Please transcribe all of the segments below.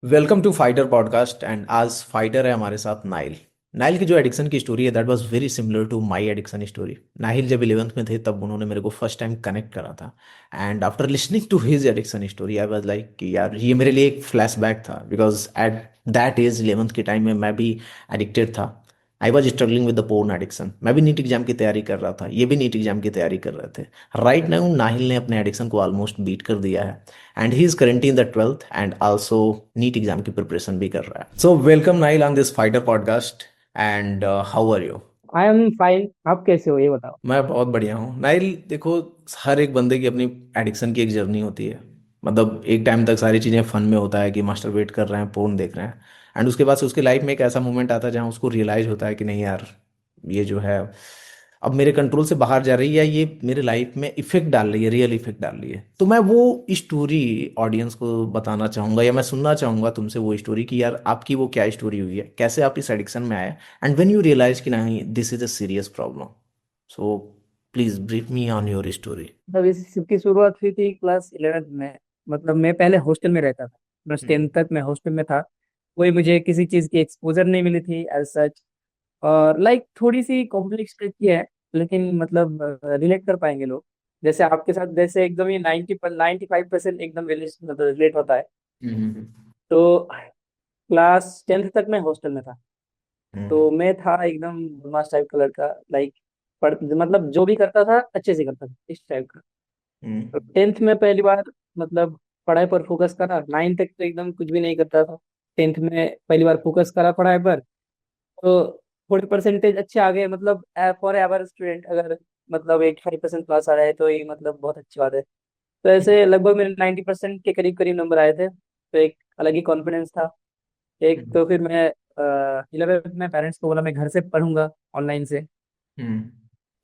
Welcome to fighter podcast and आज fighter है हमारे साथ नाइल। नाइल की जो एडिक्शन की स्टोरी है that was very similar to my addiction story. Nahil जब 11th में थे तब उन्होंने मेरे को फर्स्ट टाइम कनेक्ट करा था। And after listening to his addiction story I was like कि यार ये मेरे लिए एक फ्लैशबैक था because at that as 11th के टाइम में मैं भी एडिक्टेड था। I was struggling with the porn addiction. मैं भी नीट एग्जाम की तैयारी कर रहा था, ये भी नीट एग्जाम की तैयारी कर रहे थे। राइट नाउ नाहिल ने अपने एडिक्शन को ऑलमोस्ट बीट कर दिया है and he is currently in the 12th and also NEET exam की प्रिपरेशन भी कर रहा है। So welcome Nile on this fighter podcast and how are you? I am fine. आप कैसे हो ये बताओ। मैं बहुत बढ़िया हूँ नाइल। देखो, हर एक बंदे की अपनी एडिक्शन की एक जर्नी होती है। मतलब एक टाइम तक सारी चीज़ें फन में होता है कि मास्टरबेट कर रहे हैं, पोर्न देख रहे हैं। एंड उसके बाद से उसके लाइफ में एक ऐसा मोमेंट आता है जहाँ उसको रियलाइज होता है कि नहीं यार, ये जो है अब मेरे कंट्रोल से बाहर जा रही है, ये मेरे लाइफ में इफेक्ट डाल रही है, रियल इफेक्ट डाल रही है। तो मैं वो स्टोरी ऑडियंस को बताना चाहूंगा या मैं सुनना चाहूंगा तुमसे वो स्टोरी कि यार आपकी वो क्या स्टोरी हुई है, कैसे आप इस एडिक्शन में आए एंड व्हेन यू रियलाइज कि नहीं this is a serious problem. So please brief me on your story. मतलब इस सबकी शुरुआत हुई थी क्लास 11th में। मतलब मैं पहले हॉस्टल में रहता था। बस 10th तक मैं हॉस्टल में था। कोई मुझे किसी चीज़ की एक्सपोजर नहीं मिली थी एज सच। और लाइक थोड़ी सी कॉम्प्लेक्स टाइप की है, लेकिन मतलब रिलेट कर पाएंगे लोग। जैसे आपके साथ जैसे एकदम ही 95% एकदम रिलेट होता है। हम्म। तो क्लास 10th तक मैं हॉस्टल में था। हम्म। तो मैं था एकदम बदमाश टाइप का लड़का। लाइक पढ़ मतलब जो भी करता था अच्छे से करता था इस टाइप का। हम्म। तो 10th में पहली बार मतलब पढ़ाई पर फोकस करा। 9th तक तो एकदम कुछ भी नहीं करता था। 10th में पहली बार फोकस करा पढ़ाई पर। तो थोड़े परसेंटेज अच्छे आ गए। मतलब फॉर एवर स्टूडेंट अगर मतलब 85% पास आ रहा है तो ये मतलब बहुत अच्छी बात है। तो ऐसे लगभग मेरे 90% के करीब करीब नंबर आए थे, तो एक अलग ही कॉन्फिडेंस था। एक हम्म। तो फिर मैं 11th में पेरेंट्स को बोला मैं घर से पढ़ूंगा ऑनलाइन से, हम्म।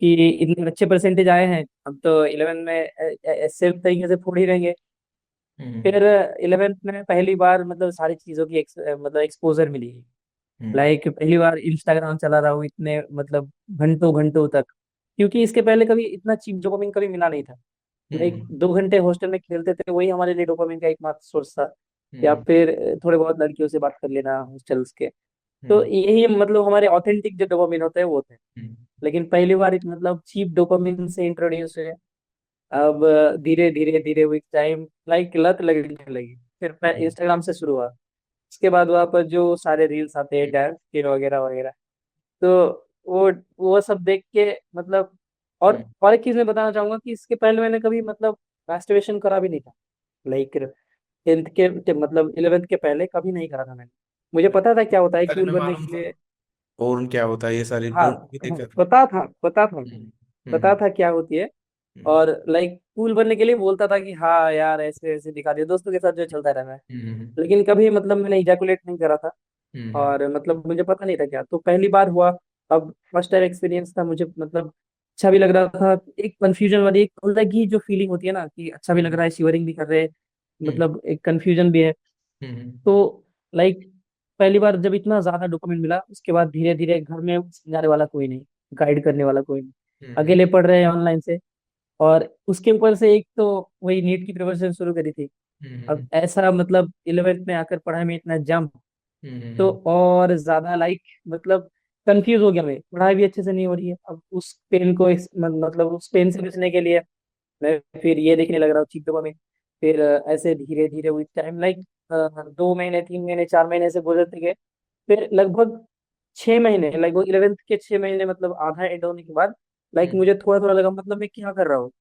कि इतने अच्छे परसेंटेज आए हैं अब तो 11 में सेफ तरीके से फोड़ ही रहेंगे। हम्म। फिर 11th में पहली बार मतलब सारी चीज़ों की मतलब एक्सपोजर मिली। हम्म। लाइक पहली बार इंस्टाग्राम चला रहा हूँ इतने मतलब घंटों घंटों तक, क्योंकि इसके पहले कभी इतना चीप डोपामिन कभी मिला नहीं था। लाइक हम्म। 2 घंटे हॉस्टल में खेलते थे, वही हमारे लिए डोपामिन का एकमात्र सोर्स था। या हम्म। फिर थोड़े बहुत लड़कियों से बात कर लेना हॉस्टल्स के। तो हम्म। यही मतलब हमारे ऑथेंटिक जो डोपामिन होते हैं वो थे। हम्म। लेकिन पहली बार मतलब चीप डोपामिन से इंट्रोड्यूस हुए। अब धीरे धीरे धीरे विद टाइम लाइक लत लगने लगी। फिर मैं इंस्टाग्राम से शुरू हुआ। उसके बाद वहाँ पर जो सारे रील्स आते हैं डांस के वगैरह वगैरह, तो वो वो सब देख के मतलब। और एक चीज मैं बताना चाहूंगा कि इसके पहले मैंने कभी मतलब मास्टरबेशन करा भी नहीं था। लाइक 10th के मतलब 11th के पहले कभी नहीं करा था मैंने। मुझे पता था क्या होता है पहले कूल में बनने मालूम के था लिए। और क्या होता है, ये सारी हाँ, पोर्न की दिक्कत। पता था पता था। हम्म। पता हम्म। था क्या होती है। हम्म। और लाइक कूल बनने के लिए बोलता था कि हाँ यार ऐसे ऐसे दिखा दिया, दोस्तों के साथ जो चलता रहता है। हम्म। लेकिन कभी मतलब मैंने इजैकुलेट नहीं करा था। हम्म। और मतलब मुझे पता नहीं था क्या, तो पहली बार हुआ। अब फर्स्ट टाइम एक्सपीरियंस था, मुझे मतलब अच्छा भी लग रहा था। एक कंफ्यूजन वाली एक अलग ही जो फीलिंग होती है ना, कि अच्छा भी लग हम्म। रहा है, शिवरिंग भी कर रहे हैं, हम्म। मतलब एक कंफ्यूजन भी है। हम्म। तो लाइक पहली बार जब इतना ज्यादा डोपामिन मिला, उसके बाद धीरे धीरे घर में समझाने वाला कोई नहीं, गाइड करने वाला कोई नहीं, हम्म। अकेले पढ़ रहे हैं ऑनलाइन से। और उसके ऊपर से एक तो वही नीट की प्रिपरेशन शुरू करी थी। अब हम्म। ऐसा मतलब 11th में आकर पढ़ाई में इतना जंप, तो हम्म। और ज्यादा लाइक मतलब कंफ्यूज हो गया मैं। पढ़ाई भी अच्छे से नहीं हो रही है। अब उस पेन को मतलब उस पेन से बचने के लिए मैं फिर ये देखने लग रहा हूँ चीप डोपामिन। फिर ऐसे धीरे धीरे विद टाइम लाइक 2 महीने 3 महीने 4 महीने से गुजरते गए। फिर लगभग 6 महीने, लगभग 11th के 6 महीने मतलब आधा एंड होने के बाद लाइक हम्म। मुझे थोड़ा थोड़ा लगा मतलब मैं क्या कर रहा हूँ।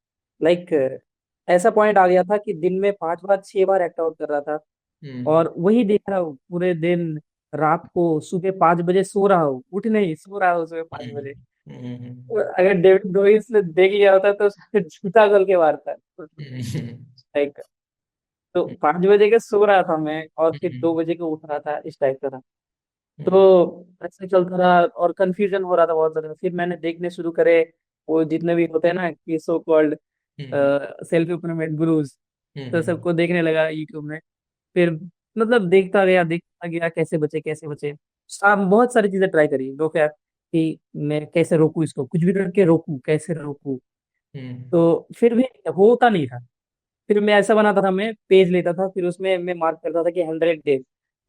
लाइक ऐसा पॉइंट आ गया था कि दिन में 5 बार 6 बार एक्ट आउट कर रहा था। हम्म। और वही देख रहा हूँ पूरे दिन। रात को सुबह 5 बजे सो रहा हूँ, उठ नहीं सो रहा हूँ सुबह 5 बजे। हम्म। और अगर डेविड ब्रोइस ने देख लिया होता तो जूता खोल के मारता। लाइक तो 5 बजे के सो रहा था मैं और फिर 2 बजे को उठ रहा था, इस टाइप का था। तो ऐसे चलता रहा और कंफ्यूजन हो रहा था बहुत ज्यादा। फिर मैंने देखने शुरू करे वो जितने भी होते हैं ना कि so called self improvement gurus. तो सबको देखने लगा यूट्यूब में। फिर मतलब देखता गया कैसे बचे कैसे बचे। बहुत सारी चीजें ट्राई करी दो खैर, कि मैं कैसे रोकूं इसको, कुछ भी करके रोकूं, कैसे रोकूं। तो फिर भी होता नहीं था। फिर मैं ऐसा बनाता था, मैं पेज लेता था, फिर उसमें मैं मार्क करता था कि 100 डेज।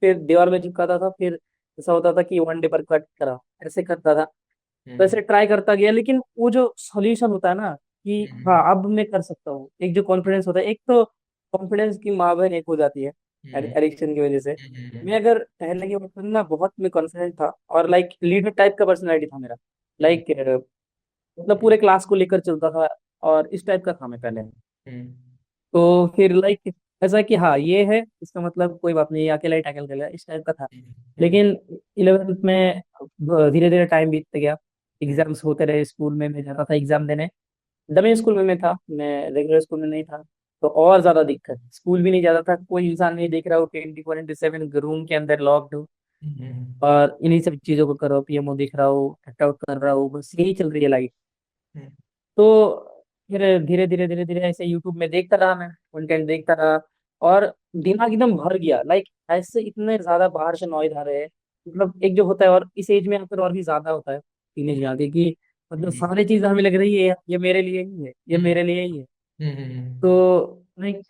फिर दीवार में चिपकाता था, फिर ऐसा होता था कि वन डे पर कट करा, ऐसे करता था। वैसे ट्राई करता गया, लेकिन वो जो सॉल्यूशन होता है ना कि हाँ अब मैं कर सकता हूँ, एक जो कॉन्फिडेंस होता है, एक तो कॉन्फिडेंस की माँ बहन एक हो जाती है एडिक्शन की वजह से। मैं अगर पहले के वक्त में ना बहुत मैं कॉन्फिडेंट था, और लाइक लीडर टाइप का पर्सनैलिटी था मेरा। लाइक मतलब पूरे क्लास को लेकर चलता था, और इस टाइप का था मैं पहले। तो फिर लाइक ऐसा कि हाँ ये है, इसका मतलब कोई बात नहीं, अकेला ही टैकल कर लिया, इस टाइप का था। लेकिन इलेवेंथ में धीरे धीरे टाइम बीतते गया, एग्जाम्स होते रहे, स्कूल में मैं जाता था एग्जाम देने। डमी स्कूल में मैं था, मैं रेगुलर स्कूल में नहीं था। तो और ज्यादा दिक्कत, स्कूल भी नहीं जाता था, कोई इंसान नहीं देख रहा हो, 24/7 रूम के अंदर लॉक्ड हो, और इन्हीं सब चीजों को करो, पीएमओ दिख रहा हो, एक्ट आउट कर रहा हो, बस यही चल रही है लाइफ। तो फिर धीरे धीरे धीरे धीरे ऐसे यूट्यूब में देखता रहा, मैं कंटेंट देखता रहा, और दिमाग एकदम भर गया। लाइक ऐसे इतने ज्यादा बाहर से नॉइज आ रहे हैं, मतलब एक जो होता है, और इस एज में आकर और भी ज्यादा होता है टीनेज में आके, कि मतलब सारी चीजें हमें लग रही है ये मेरे लिए ही है, ये मेरे लिए ही है। तो लाइक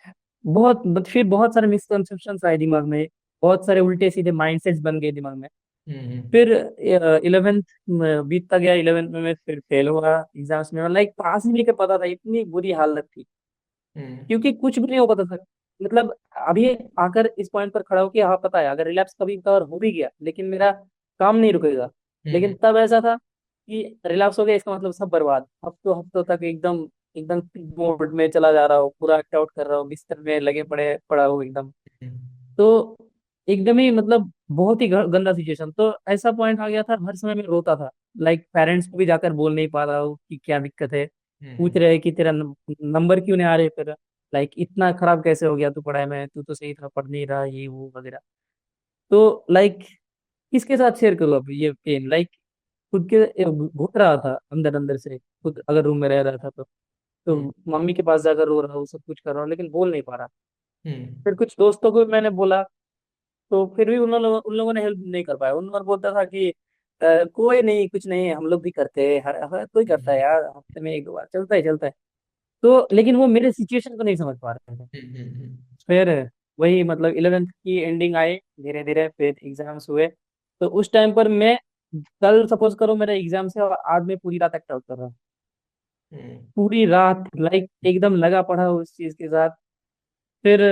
फिर बहुत सारे मिसकंसेप्शन आए दिमाग में, बहुत सारे उल्टे सीधे माइंडसेट्स बन गए दिमाग में। फिर इलेवेंथ बीतता गया, इलेवेंथ में मैं फिर फेल हुआ एग्जाम्स में, लाइक पास ही नहीं कर पाता था, इतनी बुरी हालत थी, क्योंकि कुछ भी नहीं हो पाता था। मतलब अभी आकर इस पॉइंट पर खड़ा हो कि हाँ पता है, अगर रिलैप्स कभी कभार हो भी गया, लेकिन मेरा काम नहीं रुकेगा। लेकिन तब ऐसा था कि रिलैप्स हो गया, इसका मतलब सब बर्बाद, हफ्तों हफ्तों तक एकदम एकदम मोड में चला जा रहा हूँ, पूरा एक्ट आउट कर रहा हूँ, बिस्तर में लगे पड़े पड़ा हूँ एकदम। तो एकदम ही मतलब बहुत ही गंदा सिचुएशन। तो ऐसा पॉइंट आ गया था, हर समय में रोता था। लाइक पेरेंट्स को भी जाकर बोल नहीं पा रहा हूँ कि क्या दिक्कत है, पूछ रहे हैं कि तेरा नंबर क्यों नहीं आ रहे तेरा, लाइक इतना खराब कैसे हो गया तू पढ़ाई में, तू तो सही था, पढ़ नहीं रहा, ये वो वगैरह। तो लाइक किसके साथ शेयर करूँ अब ये पेन, लाइक खुद के घुट रहा था अंदर अंदर से, खुद अगर रूम में रह रहा था तो मम्मी के पास जाकर रो रहा हूँ, सब कुछ कर रहा हूँ, लेकिन बोल नहीं पा रहा। फिर कुछ दोस्तों को भी मैंने बोला, तो फिर भी उन लोगों ने हेल्प नहीं कर पाया। उन लोगों ने बोलता था कि कोई नहीं, कुछ नहीं, हम लोग भी करते हैं, हर कोई करता है यार, हफ्ते में एक दो बार चलता है चलता है। तो लेकिन वो मेरे सिचुएशन को नहीं समझ पा रहे थे। फिर वही मतलब इलेवेंथ की एंडिंग आई, धीरे धीरे फिर एग्जाम्स हुए। तो उस टाइम पर मैं, कल सपोज करो मेरा एग्जाम से, और आज मैं पूरी रात एक्ट आउट कर रहा हूँ, पूरी रात लाइक एकदम लगा पड़ा उस चीज के साथ। फिर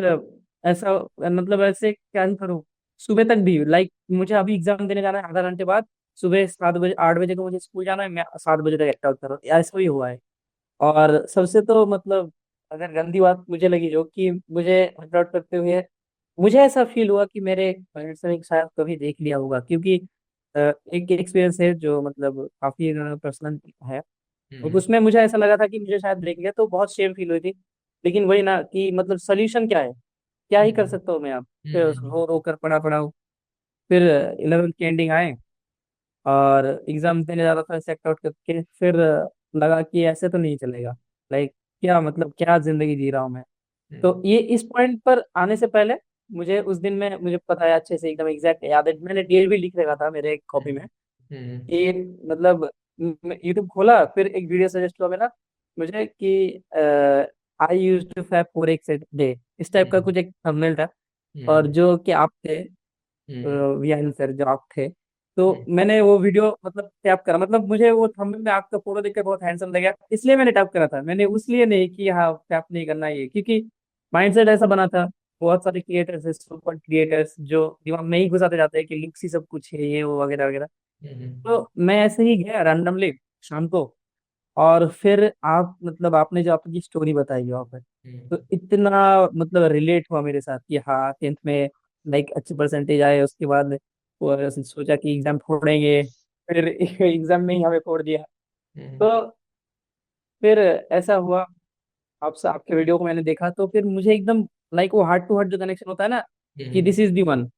ऐसा मतलब ऐसे क्या ही करूँ, सुबह तक भी लाइक मुझे अभी एग्जाम देने जाना है आधा घंटे बाद, सुबह 7 बजे 8 बजे को मुझे स्कूल जाना है, मैं 7 बजे तक एक्ट आउट कर रहा हूँ, ऐसा ही हुआ है। और सबसे तो मतलब अगर गंदी बात मुझे लगी जो कि मुझे एक्ट आउट करते हुए मुझे ऐसा फील हुआ कि मेरे पेरेंट्स ने शायद कभी देख लिया होगा, क्योंकि एक एक्सपीरियंस है जो मतलब काफी पर्सनल है, और उसमें मुझे ऐसा लगा था कि मुझे शायद देख लिया, तो बहुत शेम फील हुई थी। लेकिन वही ना कि मतलब सोल्यूशन क्या है, क्या ही कर सकता हूँ मैं अब। फिर रो रो कर पढ़ा पढ़ा हूँ। फिर इलेवेंथ की एंडिंग आए, और एग्जाम देने जा रहा था सेट आउट करके, फिर लगा कि ऐसे तो नहीं चलेगा। लाइक क्या मतलब क्या जिंदगी जी रहा हूँ मैं। तो ये इस पॉइंट पर आने से पहले मुझे उस दिन में मुझे पता है अच्छे से, एकदम एग्जैक्ट याद है, मैंने डेट भी लिख रखा था मेरे एक कॉपी में कि मतलब यूट्यूब खोला, फिर एक वीडियो सजेस्ट हुआ मेरा मुझे कि आई यूज टू फैप 4 eggs a डे, इस टाइप का कुछ एक थंबनेल था। और जो कि आप थे, वीआईएन सर जो आप थे, तो मैंने वो वीडियो मतलब टैप करा, मतलब मुझे वो थंबनेल में आपका फोटो देख कर बहुत हैंडसम लगा, इसलिए मैंने टैप करा था। मैंने उसलिए नहीं कि हाँ टैप नहीं करना ये, क्योंकि माइंडसेट ऐसा बना था। बहुत सारे क्रिएटर्स है, सुपर क्रिएटर्स, जो दिमाग में ही घुसाते जाते हैं कि लुक्स ही सब कुछ है, ये वो वगैरह वगैरह। तो मैं ऐसे ही गया रैंडमली शाम को, और फिर आप मतलब आपने जो आपकी स्टोरी बताई वहाँ पर, तो इतना मतलब रिलेट हुआ मेरे साथ कि हाँ 10th में लाइक अच्छे परसेंटेज आए, उसके बाद वो सोचा कि एग्जाम फोड़ेंगे, फिर एग्जाम में ही हमें फोड़ दिया। तो फिर ऐसा हुआ, आपके वीडियो को मैंने देखा, तो फिर मुझे एकदम लाइक वो हार्ट टू हार्ट जो कनेक्शन होता है ना, कि this is the one,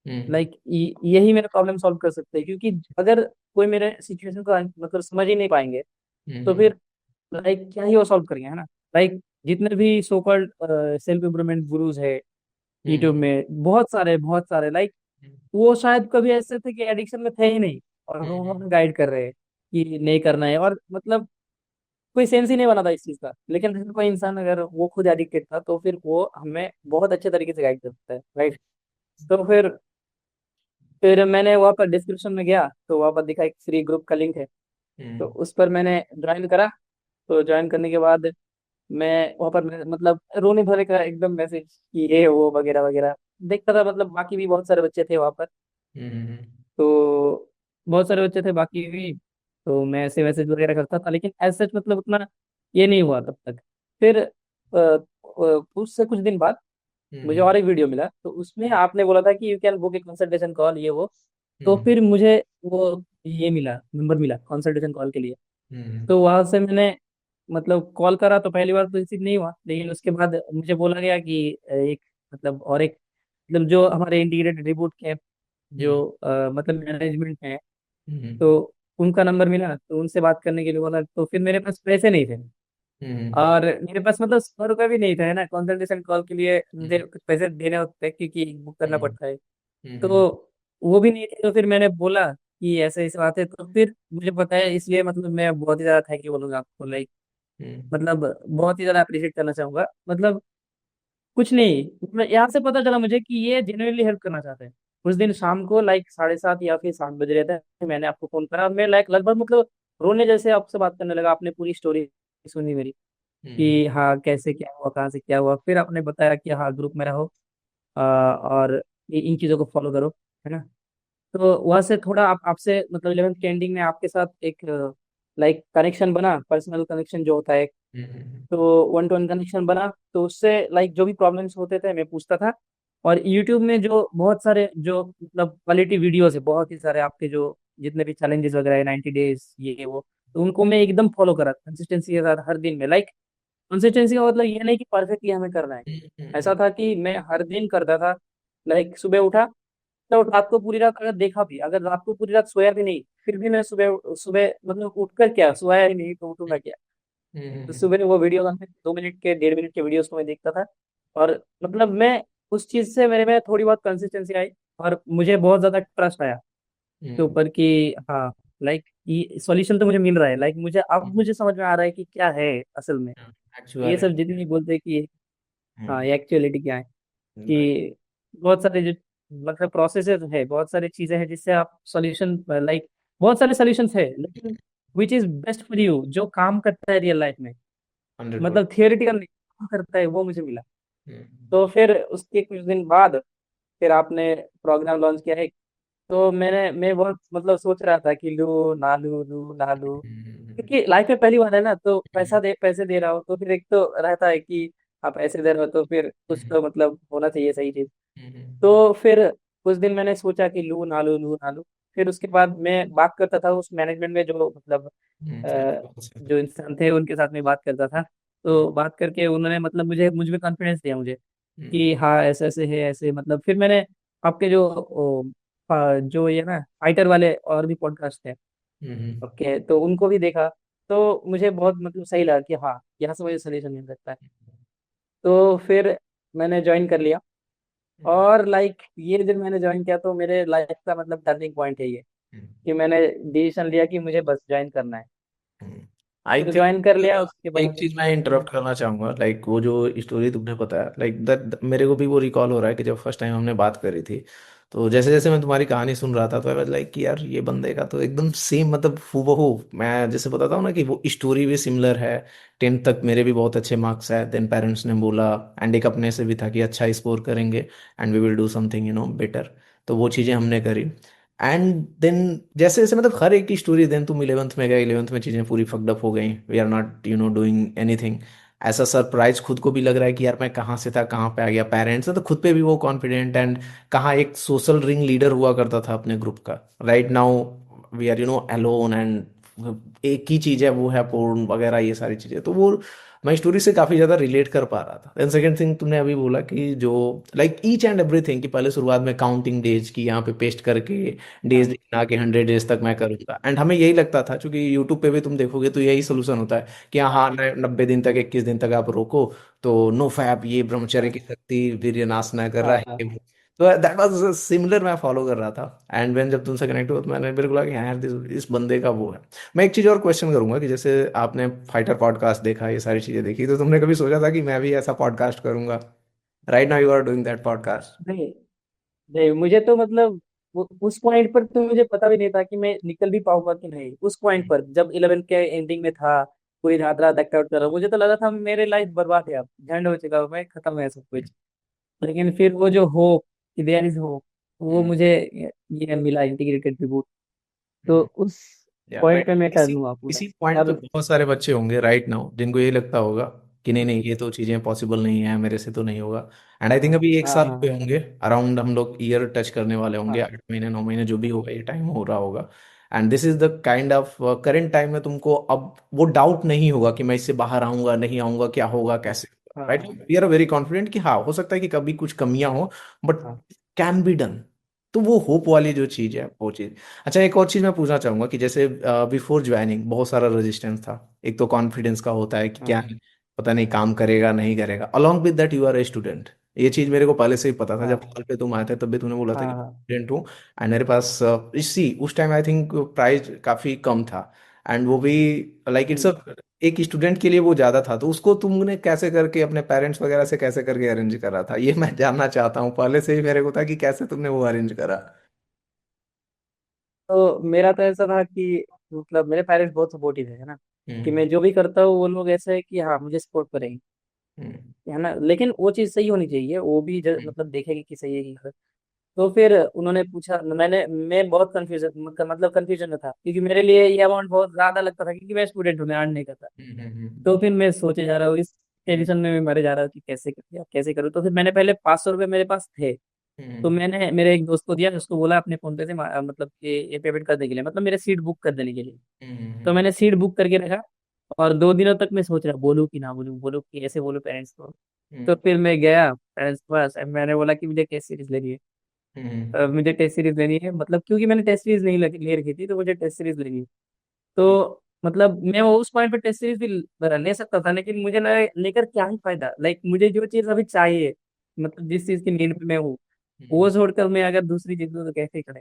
like यही मेरा प्रॉब्लम सॉल्व कर सकते हैं। क्योंकि अगर कोई मेरे सिचुएशन को मतलब समझ ही नहीं पाएंगे, तो फिर लाइक क्या ही वो सॉल्व करेंगे, है ना। लाइक जितने भी so called self improvement gurus है यूट्यूब में, बहुत सारे लाइक वो शायद कभी ऐसे थे कि एडिक्शन में थे ही नहीं, और वो हमें गाइड कर रहे हैं कि नहीं करना है, और मतलब कोई सेंस ही नहीं बना था इस चीज का। लेकिन अगर कोई इंसान अगर वो खुद एडिक्टेड था, तो फिर वो हमें बहुत अच्छे तरीके से गाइड कर सकता है, राइट। तो फिर फिर मैंने वहाँ पर डिस्क्रिप्शन में गया तो वहाँ पर दिखा एक फ्री ग्रुप का लिंक है, तो हम्म। उस पर मैंने ज्वाइन करा। तो ज्वाइन करने के बाद मैं वहाँ पर मतलब रोने भरे का एकदम मैसेज कि ये वो वगैरह वगैरह देखता था। मतलब बाकी भी बहुत सारे बच्चे थे वहाँ पर, हम्म। तो बहुत सारे बच्चे थे बाकी भी, तो मैं ऐसे मैसेज वगैरह करता था, लेकिन एज सच मतलब उतना ये नहीं हुआ तब तक। फिर उससे कुछ दिन बाद मुझे हम्म। और एक वीडियो मिला, तो उसमें आपने बोला था कि you can book A consultation call, ये वो। तो हम्म। फिर मुझे वो ये मिला, नंबर मिला कंसल्टेशन कॉल के लिए। हम्म। तो वहां से मैंने मतलब कॉल करा, तो पहली बार तो रिसीव नहीं हुआ, लेकिन उसके बाद मुझे बोला गया कि एक मतलब और एक मतलब जो हमारे इंटीग्रेटेड रिपोर्ट के जो मतलब मैनेजमेंट है, हम्म। तो उनका नंबर मिला, तो उनसे बात करने के लिए बोला। तो फिर मेरे पास पैसे नहीं थे, हम्म। और मेरे पास मतलब 100 रुपये भी नहीं था, है ना, कंसल्टेशन कॉल के लिए मुझे हम्म। कुछ पैसे देने होते हैं क्योंकि बुक करना हम्म। पड़ता है। हम्म। तो वो भी नहीं थे, तो फिर मैंने बोला कि ऐसे ऐसे बात है। तो फिर मुझे पता है, इसलिए मतलब मैं बहुत ही ज्यादा थैंक यू बोलूंगा आपको, लाइक हम्म। मतलब बहुत ही ज्यादा अप्रिशिएट करना चाहूंगा। मतलब कुछ नहीं, मतलब यहाँ से पता चला मुझे कि ये जेन्युइनली हेल्प करना चाहते हैं। उस दिन शाम को लाइक 7:30 या फिर 7 बज रहे थे, मैंने आपको फोन करा, और मैं लाइक लगभग मतलब रोने जैसे आपसे बात करने लगा। आपने पूरी स्टोरी सुनी मेरी हम्म। कि हाँ कैसे क्या हुआ, कहाँ से क्या हुआ। फिर आपने बताया कि हाँ ग्रुप में रहो, और इन चीज़ों को फॉलो करो, है ना। तो वहाँ से थोड़ा आपसे मतलब 11th के एंडिंग में आपके साथ एक लाइक कनेक्शन बना, पर्सनल कनेक्शन जो होता है। हम्म। तो 1-to-1 कनेक्शन बना, तो उससे लाइक जो भी प्रॉब्लम्स होते थे मैं पूछता था। और यूट्यूब में जो बहुत सारे जो मतलब क्वालिटी वीडियोस है, बहुत ही सारे आपके जो जितने भी चैलेंजेस वगैरह है, 90 डेज ये वो, तो उनको मैं एकदम फॉलो करा कंसिस्टेंसी के साथ हर दिन में। लाइक कंसिस्टेंसी का मतलब ये नहीं कि परफेक्टली हमें करना है, हम्म। ऐसा था कि मैं हर दिन करता था। लाइक सुबह उठा, तो रात को पूरी रात अगर देखा भी, अगर रात को पूरी रात सोया भी नहीं, फिर भी मैं सुबह सुबह मतलब उठकर क्या, सोया ही नहीं तो उठूंगा क्या। तो हम्म। सुबह वो वीडियो 2 मिनट के 1.5 मिनट के वीडियोस को मैं देखता था, और मतलब मैं उस चीज से मेरे में थोड़ी बहुत कंसिस्टेंसी आई, और मुझे बहुत ज्यादा ट्रस्ट आया के हम्म। ऊपर कि हाँ लाइक ये सॉल्यूशन तो मुझे मिल रहा है। लाइक मुझे अब मुझे समझ में आ रहा है कि क्या है असल में। ये सब एक्चुअलिटी। जितनी बोलते हैं कि हाँ हम्म। ये एक्चुअलिटी क्या है, राइट। कि बहुत सारे जो मतलब प्रोसेसेस है, बहुत सारी चीजें हैं जिससे आप सॉल्यूशन लाइक बहुत सारे सॉल्यूशंस है, लेकिन which is best for you, जो काम करता है रियल लाइफ में, 100%। मतलब थियोरेटिकल नहीं, काम करता है, वो मुझे मिला। हम्म। तो फिर उसके कुछ दिन बाद फिर आपने प्रोग्राम लॉन्च किया है। तो मैं बहुत मतलब सोच रहा था कि लू ना लू, क्योंकि लाइफ में पहली बार है ना, तो पैसे दे रहा हो, तो फिर एक तो रहता है कि आप पैसे दे रहे हो तो फिर कुछ तो मतलब होना चाहिए सही चीज। तो फिर उस दिन मैंने सोचा कि लू ना लू। फिर उसके बाद मैं बात करता था उस मैनेजमेंट में, जो मतलब अ, जो इंसान थे उनके साथ में बात करता था। तो बात करके उन्होंने मतलब मुझ में कॉन्फिडेंस दिया मुझे कि हाँ ऐसे ऐसे है ऐसे। मतलब फिर मैंने आपके जो जो ये ना फाइटर वाले और भी पॉडकास्ट है, ओके, तो उनको भी देखा। तो मुझे बहुत मतलब सही लगा कि हाँ यहाँ से मुझे सोल्यूशन मिल सकता है। तो फिर मैंने ज्वाइन कर लिया, और लाइक ये जब मैंने ज्वाइन किया तो मेरे लाइफ का मतलब टर्निंग पॉइंट है ये, कि मैंने डिसीजन लिया कि मुझे बस ज्वाइन करना है। आई फिर थिंक ज्वाइन कर लिया उसके एक बाद। चीज मैं इंटरप्ट करना चाहूंगा, लाइक वो जो स्टोरी तुमने बताया, लाइक दैट मेरे को भी वो रिकॉल हो रहा है कि जब फर्स्ट टाइम हमने बात करी थी, तो जैसे जैसे मैं तुम्हारी कहानी सुन रहा था तो आई वाज लाइक कि यार ये बंदे का तो एकदम सेम, मतलब हूबहू मैं जैसे बताता हूँ ना कि वो स्टोरी भी सिमिलर है। 10th तक मेरे भी बहुत अच्छे मार्क्स है, देन पेरेंट्स ने बोला एंड एक अपने से भी था कि अच्छा स्कोर करेंगे and we will do something better. तो वो चीज़ें हमने करी। एंड देन जैसे जैसे मतलब हर एक की स्टोरी, देन तुम 11th में गए, 11th में चीज़ें पूरी फक्ड अप हो गई, we are not doing anything. ऐसा सरप्राइज खुद को भी लग रहा है कि यार मैं कहाँ से था कहाँ पे आ गया, पेरेंट्स है तो खुद पे भी वो कॉन्फिडेंट, एंड कहाँ एक सोशल रिंग लीडर हुआ करता था अपने ग्रुप का। Right now we are alone, and एक ही चीज़ है वो है पोर्न वगैरह, ये सारी चीज़ें, तो वो मैं स्टोरी से काफ़ी ज़्यादा रिलेट कर पा रहा था। देन सेकंड थिंग तुमने अभी बोला कि जो लाइक ईच एंड एवरीथिंग, कि पहले शुरुआत में काउंटिंग डेज की यहाँ पे पेस्ट करके डेज हाँ गिना के 100 डेज तक मैं करूंगा, एंड हमें यही लगता था क्योंकि यूट्यूब पे भी तुम देखोगे तो यही सोल्यूशन होता है कि हाँ हाँ 90 दिन तक 21 दिन तक आप रोको, तो नो फैप, ये ब्रह्मचर्य हाँ की शक्ति वीर्य नाश न कर रहा हाँ है हाँ। तो दैट वाज सिमिलर, मैं फॉलो कर रहा था। एंड व्हेन जब तुमसे कनेक्ट हुआ तो मैंने बिल्कुल लगा कि हाँ यार इस बंदे का वो है। मैं एक चीज और क्वेश्चन करूंगा कि जैसे आपने फाइटर पॉडकास्ट देखा, ये सारी चीजें देखी, तो तुमने कभी सोचा था कि मैं भी ऐसा पॉडकास्ट करूंगा? Right now you are doing that podcast. नहीं नहीं, मुझे तो मतलब उस पॉइंट पर तो मुझे पता भी नहीं था कि मैं निकल भी पाऊंगा कि नहीं। उस पॉइंट पर जब 11th के एंडिंग में था, कोई रात रात एक्ट आउट कर रहा, मुझे तो लगा था मेरे लाइफ बर्बाद है, अब झंड हो चुका हूं मैं, खत्म है सब कुछ। लेकिन फिर वो जो होप, देयर इज होप, वो हम्म, मुझे ये मिला, इंटीग्रेटेड रिबूट। तो हम्म। उस या पॉइंट बट पे मैं टर्न इसी हुआ पूरा। इसी पॉइंट पे अब बहुत सारे बच्चे होंगे राइट नाउ जिनको ये लगता होगा कि नहीं नहीं ये तो चीजें पॉसिबल नहीं है, मेरे से तो नहीं होगा। एंड आई थिंक हाँ अभी एक हाँ साल हाँ हुए होंगे अराउंड, हम लोग ईयर टच करने वाले होंगे, हाँ 8 महीने 9 महीने जो भी होगा, ये टाइम हो रहा होगा। And this is the kind of current time में तुमको अब वो डाउट नहीं होगा कि मैं इससे बाहर आऊंगा नहीं आऊंगा, क्या होगा कैसे होगा, राइट? हाँ वी आर वेरी कॉन्फिडेंट कि हाँ हो सकता है कि कभी कुछ कमियां हो, बट हाँ कैन बी डन। तो वो होप वाली जो चीज है वो चीज। अच्छा, एक और चीज मैं पूछना चाहूंगा कि जैसे बिफोर ज्वाइनिंग बहुत सारा रेजिस्टेंस था। एक तो कॉन्फिडेंस का होता है कि क्या हाँ पता नहीं काम करेगा नहीं करेगा, along with that you are a student. ये चीज मेरे को पहले से ही पता था, जब हाँ कॉल पे तुम आए थे तब भी तूने बोला था हाँ कि हाँ स्टूडेंट हूँ। एंड मेरे पास इसी उस टाइम आई थिंक प्राइस काफी कम था। एंड वो भी लाइक इट्स अ, हम्म। एक स्टूडेंट के लिए वो ज्यादा था, तो उसको तुमने कैसे करके अपने पेरेंट्स वगैरह से कैसे करके अरेंज करा था, ये मैं जानना चाहता हूँ। पहले से ही मेरे को था कि कैसे तुमने वो अरेंज करा। तो मेरा तो ऐसा था कि मतलब मेरे पेरेंट्स बहुत सपोर्टिव है ना, कि हम्म, मैं जो भी करता हूँ वो लोग ऐसे है कि हाँ मुझे सपोर्ट करेंगे, हम्म, है ना। लेकिन वो चीज़ सही होनी चाहिए, वो भी हम्म, मतलब देखेगी कि सही है कि गलत। तो फिर उन्होंने पूछा, मैं बहुत कंफ्यूजन, मतलब कंफ्यूजन में था, क्योंकि मेरे लिए ये अमाउंट बहुत ज्यादा लगता था, क्योंकि मैं स्टूडेंट हूँ, मैं अर्न नहीं करता। हम्म, तो फिर मैं सोचे जा रहा हूँ, इस टेंशन में मैं मरे जा रहा हूँ कि कैसे करूँ। तो फिर मैंने पहले 500 रुपये मेरे पास थे, तो हम्म, मैंने मेरे एक दोस्त को दिया, उसको बोला अपने फोन पे से मतलब कि ये पेमेंट करने के लिए, मतलब मेरे सीट बुक कर देने के लिए। तो हम्म, मैंने सीट बुक करके रखा, और 2 दिनों तक मैं सोच रहा बोलूँ कि ना बोलूँ, बोलूँ कि ऐसे बोलूँ पेरेंट्स को। तो फिर मैं गया पेरेंट्स के पास, मैंने बोला कि मुझे टेस्ट सीरीज लेनी है। मुझे टेस्ट सीरीज लेनी है, मतलब क्योंकि मैंने टेस्ट सीरीज नहीं ले रखी थी, तो मुझे टेस्ट सीरीज लेनी है। तो मतलब मैं वो उस पॉइंट पे टेस्ट सीरीज भी ले सकता था, लेकिन मुझे ना लेकर क्या ही फायदा, लाइक मुझे जो चीज अभी चाहिए, मतलब जिस चीज की नीड पे मैं हूँ, वो छोड़कर मैं अगर दूसरी चीज लूँ तो कैसे करे।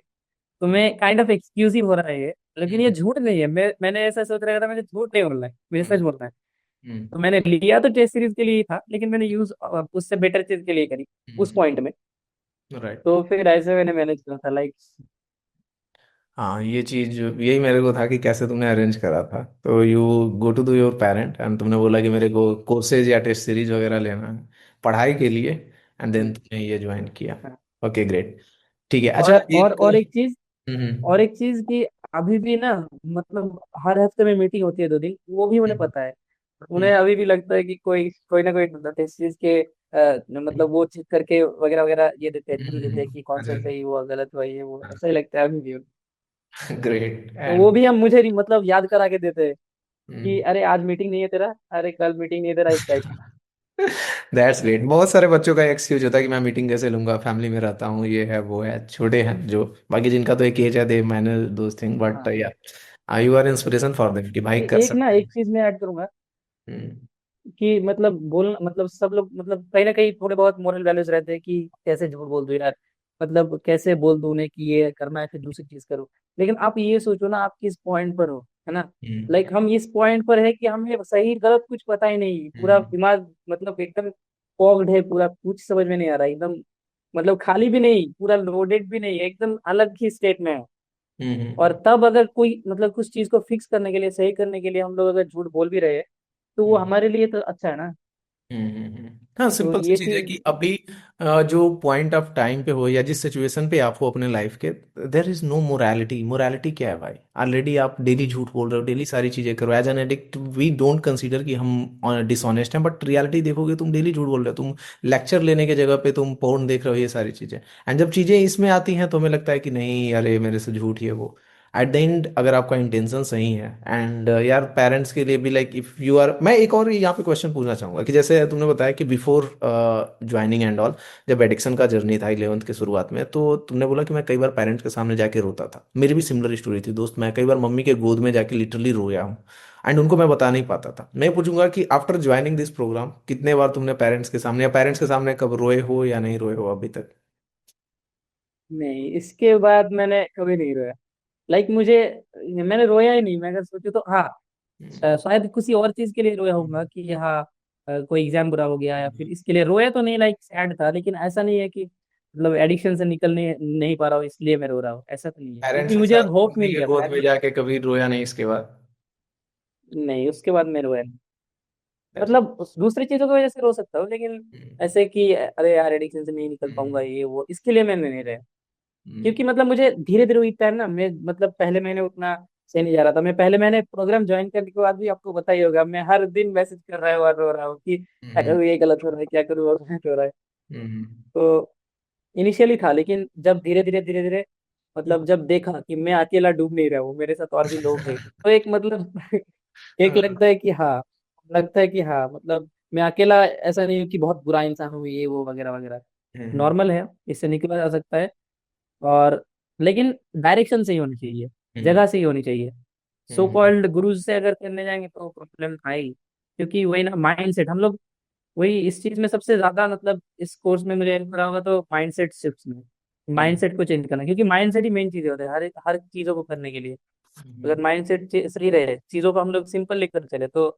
तो मैं काइंड ऑफ एक्सक्यूजिव हो रहा है ये, लेकिन ये झूठ नहीं है। मैंने ऐसा सोच रखा था, मुझे झूठ नहीं बोलना है, मुझे सच बोलना है। तो मैंने लिया तो टेस्ट सीरीज के लिए ही था, लेकिन मैंने यूज उससे बेटर चीज के लिए करी उस पॉइंट में। राइट। तो फिर ऐसे मैंने मैनेज करा था, लाइक। हाँ ये चीज यही मेरे को था कि कैसे तुमने अरेंज करा था। तो you go to your parent and तुमने बोला कि मेरे को कोर्सेज या टेस्ट सीरीज वगैरह लेना है पढ़ाई के लिए, एंड देन तुमने ये ज्वाइन किया। Okay great. ठीक है। अच्छा एक और एक चीज, और हम्म, एक चीज कि अभी भी ना, मतलब हर हफ्ते में मीटिंग होती है 2 दिन, वो भी उन्हें हम्म, पता है। हम्म, उन्हें अभी भी लगता है कि कोई कोई ना कोई मतलब इस चीज के मतलब वो चेक करके वगैरह वगैरह ये देते हैं, टिप्स देते हैं कि कौन अच्छा सा सही हुआ गलत हुआ, ये वो ऐसा ही लगता है अभी भी उन्हें। ग्रेट। तो वो एंड भी हम मुझे मतलब याद करा के देते हैं कि अरे आज मीटिंग नहीं है तेरा, अरे कल मीटिंग नहीं है तेरा, इस टाइप का। That's great. बहुत सारे बच्चों का एक्सक्यूज होता है कि मैं मीटिंग कैसे लूंगा, फैमिली में रहता हूँ, ये है वो है, छोटे हैं जो, बाकी जिनका तो एक एज है they manage those thing, but हाँ, या you are inspiration for them कि भाई कर एक ना सकते हैं। एक चीज मैं ऐड करूंगा, हम्म, कि मतलब बोलना, मतलब सब लोग मतलब कहीं ना कहीं थोड़े बहुत मोरल वैल्यूज रहते हैं कि कैसे झूठ बोल दूं यार, मतलब कैसे बोल दूं उन्हें कि ये करना है फिर दूसरी चीज करो। लेकिन आप ये सोचो ना, आप किस पॉइंट पर हो, है ना। हम्म, लाइक हम इस पॉइंट पर है कि हमें सही गलत कुछ पता ही नहीं, पूरा हम्म, दिमाग मतलब एकदम फॉग्ड है, पूरा कुछ समझ में नहीं आ रहा एकदम, मतलब खाली भी नहीं, पूरा लोडेड भी नहीं, एकदम अलग ही स्टेट में है। और हम्म, तब अगर कोई मतलब कुछ चीज को फिक्स करने के लिए, सही करने के लिए हम लोग अगर झूठ बोल भी रहे हैं, तो वो हम्म, हमारे लिए तो अच्छा है ना। हाँ तो सिंपल सी ये चीज है चीज। कि अभी जो पॉइंट ऑफ टाइम पे हो या जिस सिचुएशन पे आप हो अपने लाइफ के, there is no morality. Morality क्या है भाई? ऑलरेडी आप डेली झूठ बोल रहे हो, डेली सारी चीजें करो as an addict. We don't consider कि हम डिसऑनेस्ट हैं, बट रियलिटी देखोगे तुम डेली झूठ बोल रहे हो। तुम लेक्चर लेने के जगह पे तुम पोर्न देख रहे हो, ये सारी चीजें। एंड जब चीजें इसमें आती हैं तो हमें लगता है कि नहीं अरे मेरे से झूठ ये वो। एट द एंड अगर आपका इंटेंशन सही है एंड यार पेरेंट्स के लिए भी लाइक इफ यू आर, मैं एक और यहाँ पे क्वेश्चन पूछना चाहूंगा कि जैसे तुमने बताया कि बिफोर ज्वाइनिंग एंड ऑल, जब एडिक्शन का जर्नी था 11th के शुरुआत में, तो तुमने बोला कि मैं कई बार पेरेंट्स के सामने जाके रोता था। मेरी भी सिमिलर स्टोरी थी दोस्त, मैं कई बार मम्मी के गोद में जाके लिटरली रोया हूँ। एंड उनको मैं बता नहीं पाता था। मैं पूछूंगा कि आफ्टर ज्वाइनिंग दिस प्रोग्राम कितने बार तुमने पेरेंट्स के सामने या पेरेंट्स के सामने कब रोए हो या नहीं रोए हो अभी तक? नहीं, इसके बाद मैंने कभी नहीं रोया। लाइक मुझे, मैंने रोया ही नहीं। मैं अगर सोचूं तो हाँ, हम्म, शायद किसी और चीज के लिए रोया होऊंगा कि हाँ कोई एग्जाम बुरा हो गया या फिर इसके लिए रोया तो नहीं, लाइक सैड था, लेकिन ऐसा नहीं है कि मतलब एडिक्शन से निकलने नहीं पा रहा हूँ इसलिए मैं रो रहा हूँ, ऐसा तो नहीं है, पेरेंट्स क्योंकि के मुझे साथ अब होप मम्मी मिल के गया गोद में पेरेंट्स। जाके कभी रोया नहीं इसके बाद? नहीं, उसके बाद मैं रोया नहीं। That's- मतलब दूसरी चीजों की वजह से रो सकता हूँ, लेकिन हम्म, ऐसे कि अरे यार एडिक्शन से नहीं निकल पाऊंगा हम्म, ये वो, इसके लिए मैंने नहीं रहा। हम्म, क्योंकि मतलब मुझे धीरे धीरे हुई है ना, मैं मतलब पहले महीने उतना सही नहीं जा रहा था, मैं पहले मैंने प्रोग्राम ज्वाइन करने के बाद भी आपको पता ही होगा, मैं हर दिन मैसेज कर रहा हूँ और रो रहा हूँ कि क्या हम्म, करूँ, ये गलत हो रहा है, क्या करूँ, और गलत हो रहा है। हम्म, तो इनिशियली था, लेकिन जब धीरे धीरे मतलब जब देखा कि मैं अकेला डूब नहीं रहा हूँ, मेरे साथ और भी लोग हैं, तो एक मतलब एक हाँ, लगता है कि हाँ मतलब मैं अकेला ऐसा नहीं हूँ कि बहुत बुरा इंसान हूँ, ये वो वगैरह वगैरह, हम्म, नॉर्मल है, इससे निकला जा सकता है। और लेकिन डायरेक्शन सही होनी चाहिए, हम्म, जगह सही होनी चाहिए। सो हम्म, कॉल्ड गुरुज से अगर करने जाएंगे तो प्रॉब्लम आएगी, क्योंकि वही ना माइंड सेट, हम लोग वही इस चीज में सबसे ज्यादा मतलब इस कोर्स में मुझे हेल्प करा होगा तो माइंड सेट शिफ्ट में, माइंड हम्म, सेट को चेंज करना, क्योंकि माइंड सेट ही मेन चीज होता है हर चीजों को करने के लिए। हम्म, अगर माइंड सेट सही रहे, चीजों को हम लोग सिंपल लेकर चले तो।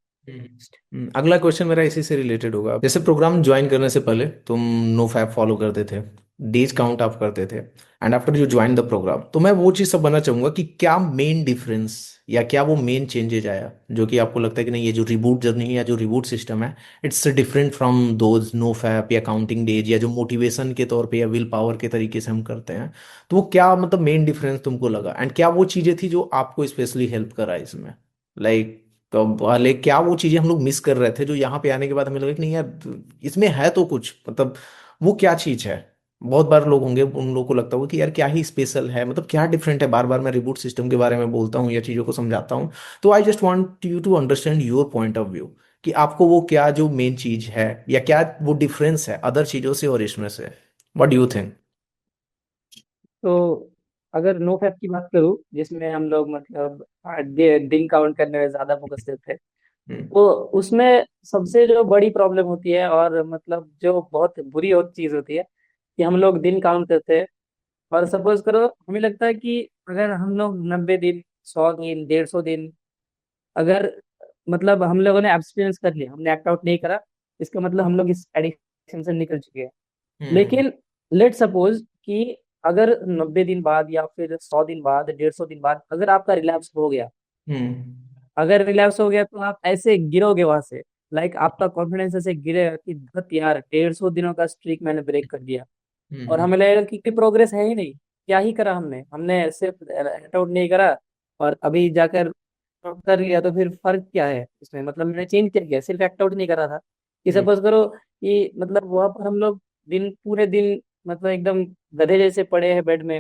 अगला क्वेश्चन मेरा इसी से रिलेटेड होगा। जैसे प्रोग्राम ज्वाइन करने से पहले तुम नो फैप फॉलो करते थे, डेज काउंट आप करते थे, and after you join the program, तो मैं वो चीज़ सब बनना चाहूंगा कि क्या मेन डिफरेंस या क्या वो मेन चेंजेज आया जो कि आपको लगता है कि नहीं, ये जो रिबूट जर्नी है या जो रिबूट सिस्टम है, it's different from those no fap या काउंटिंग डेज या जो मोटिवेशन के तौर पे या विल पावर के तरीके से हम करते हैं। तो वो क्या मतलब मेन डिफरेंस तुमको लगा, एंड क्या वो चीज़ें थी जो आपको स्पेशली हेल्प करा इसमें, लाइक तो वाले क्या वो चीजें हम लोग मिस कर रहे थे जो यहाँ पे आने के बाद हमें लगा कि नहीं यार इसमें है तो कुछ, मतलब वो क्या चीज है। बहुत बार लोग होंगे उन लोगों को लगता होगा कि यार क्या ही स्पेशल है, मतलब क्या डिफरेंट है, बार बार मैं रिबूट सिस्टम के बारे में बोलता हूँ या चीजों को समझाता हूँ। तो I just want you to understand your point of view कि आपको वो क्या जो मेन चीज है या क्या वो डिफरेंस है अदर चीजों से और इसमें से। What do you think? तो अगर नो फैप की बात करूँ, जिसमें हम लोग मतलब दिन काउंट करने में ज्यादा फोकस देते हैं, हम्म, तो उसमें सबसे जो बड़ी प्रॉब्लम होती है और मतलब जो बहुत बुरी चीज होती है कि हम लोग दिन काउंट करते हैं, और सपोज करो हमें लगता है कि अगर हम लोग 90 दिन, 100 दिन, 150 दिन, अगर मतलब हम लोगों ने एब्सटिनेंस कर लिया, हमने एक्ट आउट नहीं करा, इसका मतलब हम लोग इस एडिक्शन से निकल चुके हैं। हम्म, लेकिन लेट सपोज कि अगर 90 दिन बाद या फिर 100 दिन बाद, 150 दिन बाद अगर आपका रिलैप्स हो गया, हम्म, अगर रिलैप्स हो गया तो आप ऐसे गिरोगे वहां से, लाइक आपका कॉन्फिडेंस ऐसे गिरेगा कि धत यार 150 दिनों का स्ट्रीक मैंने ब्रेक कर दिया, और हम्म, हमें लगेगा कि कोई प्रोग्रेस है ही नहीं, क्या ही करा हमने हमने सिर्फ एक्ट आउट नहीं करा, और अभी जाकर कर लिया, तो फिर फर्क क्या है इसमें, मतलब मैंने चेंज क्या किया, सिर्फ एक्ट आउट नहीं करा था। कि हम्म, सपोज करो कि मतलब वहां पर हम लोग पूरे दिन मतलब एकदम गधे जैसे पड़े हैं बेड में,